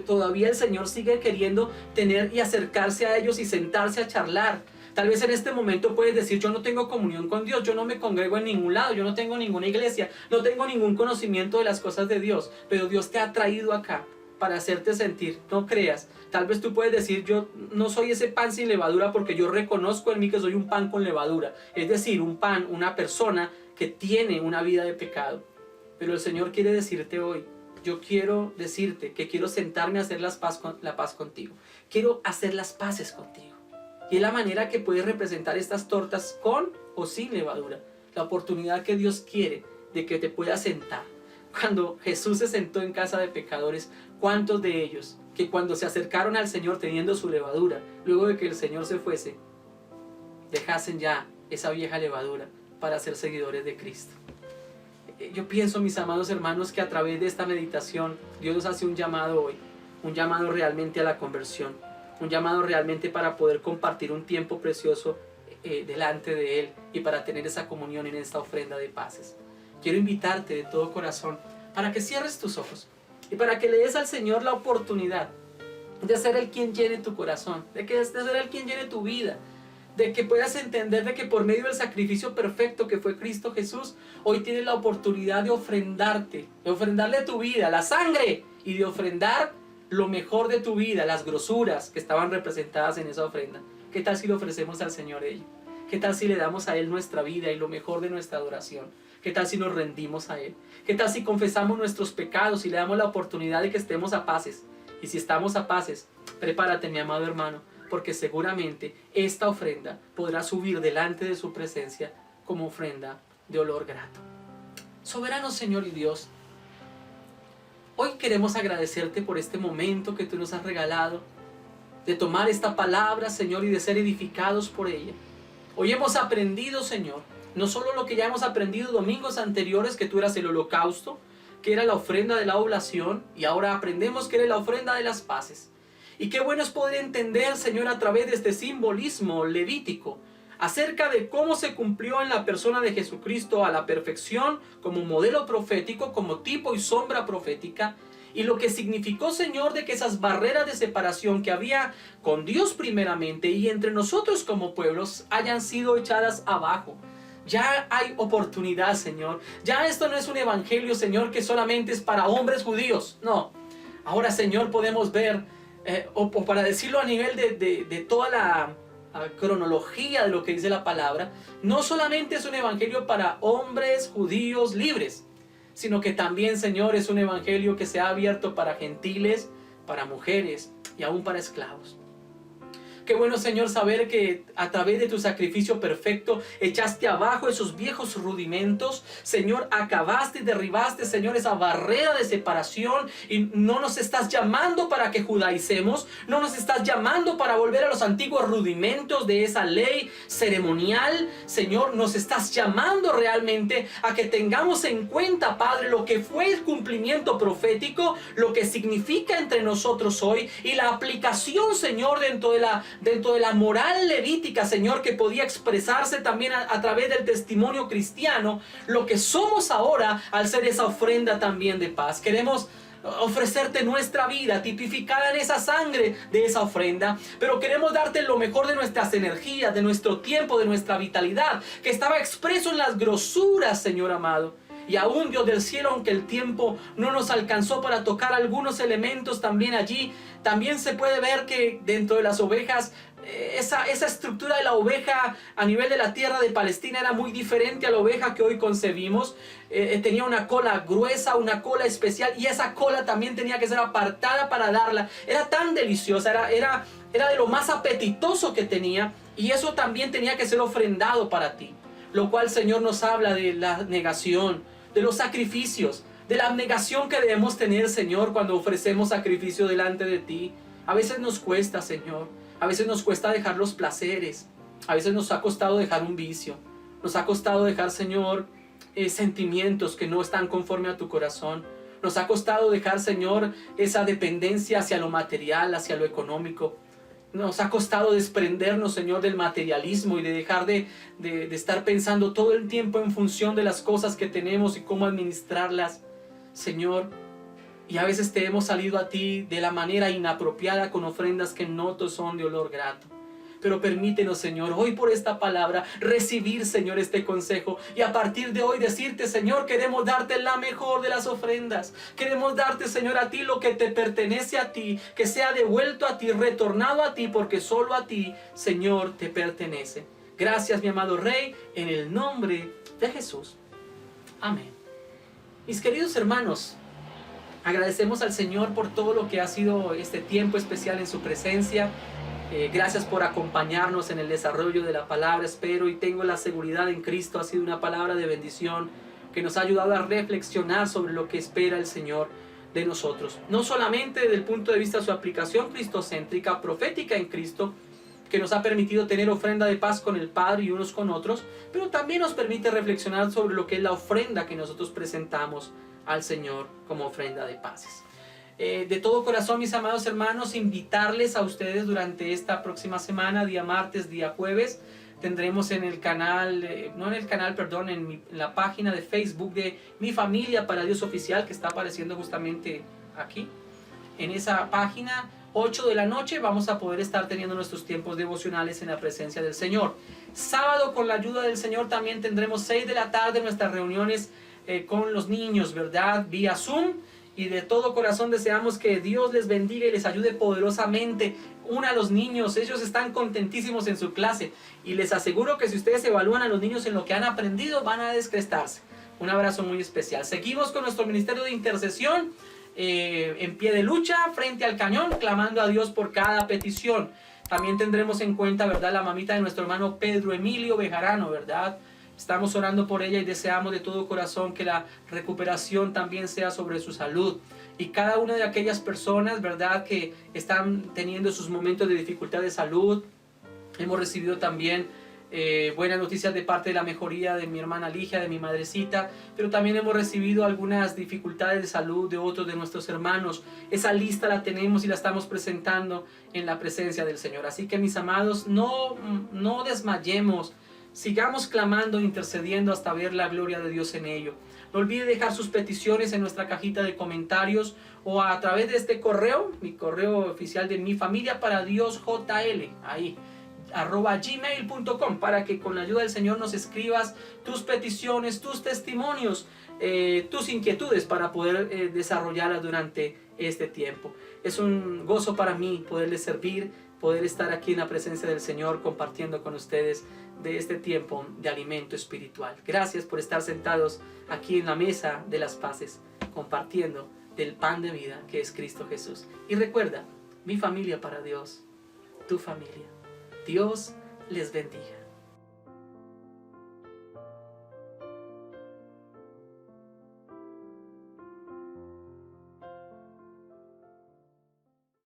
Todavía el Señor sigue queriendo tener y acercarse a ellos y sentarse a charlar. Tal vez en este momento puedes decir: yo no tengo comunión con Dios, yo no me congrego en ningún lado, yo no tengo ninguna iglesia, no tengo ningún conocimiento de las cosas de Dios. Pero Dios te ha traído acá para hacerte sentir. No creas. Tal vez tú puedes decir: yo no soy ese pan sin levadura, porque yo reconozco en mí que soy un pan con levadura. Es decir, un pan, una persona que tiene una vida de pecado. Pero el Señor quiere decirte hoy: yo quiero decirte que quiero sentarme a hacer la paz contigo. Quiero hacer las paces contigo. Y es la manera que puedes representar estas tortas con o sin levadura. La oportunidad que Dios quiere de que te puedas sentar. Cuando Jesús se sentó en casa de pecadores, ¿cuántos de ellos que cuando se acercaron al Señor teniendo su levadura, luego de que el Señor se fuese, dejasen ya esa vieja levadura para ser seguidores de Cristo? Yo pienso, mis amados hermanos, que a través de esta meditación Dios nos hace un llamado hoy, un llamado realmente a la conversión, un llamado realmente para poder compartir un tiempo precioso delante de Él, y para tener esa comunión en esta ofrenda de paces. Quiero invitarte de todo corazón para que cierres tus ojos y para que le des al Señor la oportunidad de ser Él quien llene tu corazón, de ser Él quien llene tu vida, de que puedas entender de que por medio del sacrificio perfecto que fue Cristo Jesús, hoy tienes la oportunidad de ofrendarte, de ofrendarle tu vida, la sangre, y de ofrendar lo mejor de tu vida, las grosuras que estaban representadas en esa ofrenda. ¿Qué tal si le ofrecemos al Señor ello? ¿Qué tal si le damos a Él nuestra vida y lo mejor de nuestra adoración? ¿Qué tal si nos rendimos a Él? ¿Qué tal si confesamos nuestros pecados y le damos la oportunidad de que estemos apaces? Y si estamos apaces, prepárate, mi amado hermano, porque seguramente esta ofrenda podrá subir delante de su presencia como ofrenda de olor grato. Soberano Señor y Dios, hoy queremos agradecerte por este momento que tú nos has regalado, de tomar esta palabra, Señor, y de ser edificados por ella. Hoy hemos aprendido, Señor, no solo lo que ya hemos aprendido domingos anteriores, que tú eras el holocausto, que era la ofrenda de la oblación, y ahora aprendemos que eres la ofrenda de las paces. Y qué bueno es poder entender, Señor, a través de este simbolismo levítico, acerca de cómo se cumplió en la persona de Jesucristo a la perfección, como modelo profético, como tipo y sombra profética, y lo que significó, Señor, de que esas barreras de separación que había con Dios primeramente y entre nosotros como pueblos hayan sido echadas abajo. Ya hay oportunidad, Señor. Ya esto no es un evangelio, Señor, que solamente es para hombres judíos. No. Ahora, Señor, podemos ver, o para decirlo a nivel de toda la cronología de lo que dice la palabra, no solamente es un evangelio para hombres judíos libres, sino que también, Señor, es un evangelio que se ha abierto para gentiles, para mujeres y aún para esclavos. Qué bueno, Señor, saber que a través de tu sacrificio perfecto echaste abajo esos viejos rudimentos. Señor, acabaste y derribaste, Señor, esa barrera de separación, y no nos estás llamando para que judaicemos, no nos estás llamando para volver a los antiguos rudimentos de esa ley ceremonial. Señor, nos estás llamando realmente a que tengamos en cuenta, Padre, lo que fue el cumplimiento profético, lo que significa entre nosotros hoy y la aplicación, Señor, dentro de la moral levítica, Señor, que podía expresarse también a través del testimonio cristiano, lo que somos ahora al ser esa ofrenda también de paz. Queremos ofrecerte nuestra vida tipificada en esa sangre de esa ofrenda, pero queremos darte lo mejor de nuestras energías, de nuestro tiempo, de nuestra vitalidad, que estaba expreso en las grosuras, Señor amado. Y aún, Dios del cielo, aunque el tiempo no nos alcanzó para tocar algunos elementos también allí, también se puede ver que dentro de las ovejas, esa estructura de la oveja a nivel de la tierra de Palestina era muy diferente a la oveja que hoy concebimos. Tenía una cola gruesa, una cola especial, y esa cola también tenía que ser apartada para darla. Era tan deliciosa, era de lo más apetitoso que tenía, y eso también tenía que ser ofrendado para ti. Lo cual, Señor, nos habla de la negación, de los sacrificios, de la abnegación que debemos tener, Señor, cuando ofrecemos sacrificio delante de ti. A veces nos cuesta, Señor. A veces nos cuesta dejar los placeres. A veces nos ha costado dejar un vicio. Nos ha costado dejar, Señor, sentimientos que no están conforme a tu corazón. Nos ha costado dejar, Señor, esa dependencia hacia lo material, hacia lo económico. Nos ha costado desprendernos, Señor, del materialismo y de dejar de estar pensando todo el tiempo en función de las cosas que tenemos y cómo administrarlas, Señor. Y a veces te hemos salido a ti de la manera inapropiada con ofrendas que no te son de olor grato. Pero permítenos, Señor, hoy por esta palabra, recibir, Señor, este consejo. Y a partir de hoy decirte, Señor, queremos darte la mejor de las ofrendas. Queremos darte, Señor, a ti lo que te pertenece a ti. Que sea devuelto a ti, retornado a ti, porque solo a ti, Señor, te pertenece. Gracias, mi amado Rey, en el nombre de Jesús. Amén. Mis queridos hermanos, agradecemos al Señor por todo lo que ha sido este tiempo especial en su presencia. Gracias por acompañarnos en el desarrollo de la palabra. Espero y tengo la seguridad en Cristo. Ha sido una palabra de bendición que nos ha ayudado a reflexionar sobre lo que espera el Señor de nosotros. No solamente desde el punto de vista de su aplicación cristocéntrica, profética en Cristo, que nos ha permitido tener ofrenda de paz con el Padre y unos con otros, pero también nos permite reflexionar sobre lo que es la ofrenda que nosotros presentamos al Señor como ofrenda de paces. De todo corazón, mis amados hermanos, invitarles a ustedes durante esta próxima semana, día martes, día jueves, tendremos en el canal, en la página de Facebook de Mi Familia para Dios Oficial, que está apareciendo justamente aquí. En esa página, 8 de la noche, vamos a poder estar teniendo nuestros tiempos devocionales en la presencia del Señor. Sábado, con la ayuda del Señor, también tendremos 6 de la tarde nuestras reuniones con los niños, ¿verdad? Vía Zoom. y de todo corazón deseamos que Dios les bendiga y les ayude poderosamente. Una a los niños, ellos están contentísimos en su clase y les aseguro que si ustedes evalúan a los niños en lo que han aprendido, van a descrestarse. Un abrazo muy especial. Seguimos con nuestro ministerio de intercesión, en pie de lucha, frente al cañón, clamando a Dios por cada petición. También tendremos en cuenta, ¿verdad?, la mamita de nuestro hermano Pedro Emilio Bejarano, ¿verdad? Estamos orando por ella y deseamos de todo corazón que la recuperación también sea sobre su salud. Y cada una de aquellas personas, ¿verdad?, que están teniendo sus momentos de dificultad de salud. Hemos recibido también buenas noticias de parte de la mejoría de mi hermana Ligia, de mi madrecita, pero también hemos recibido algunas dificultades de salud de otros de nuestros hermanos. Esa lista la tenemos y la estamos presentando en la presencia del Señor. Así que, mis amados, no desmayemos. Sigamos clamando e intercediendo hasta ver la gloria de Dios en ello. No olvide dejar sus peticiones en nuestra cajita de comentarios o a través de este correo, mi correo oficial de Mi Familia para Dios JL, ahí, @gmail.com, para que con la ayuda del Señor nos escribas tus peticiones, tus testimonios, tus inquietudes para poder desarrollarlas durante este tiempo. Es un gozo para mí poderles servir, poder estar aquí en la presencia del Señor compartiendo con ustedes de este tiempo de alimento espiritual. Gracias por estar sentados aquí en la mesa de las paces, compartiendo del pan de vida que es Cristo Jesús. Y recuerda, mi familia para Dios, tu familia. Dios les bendiga.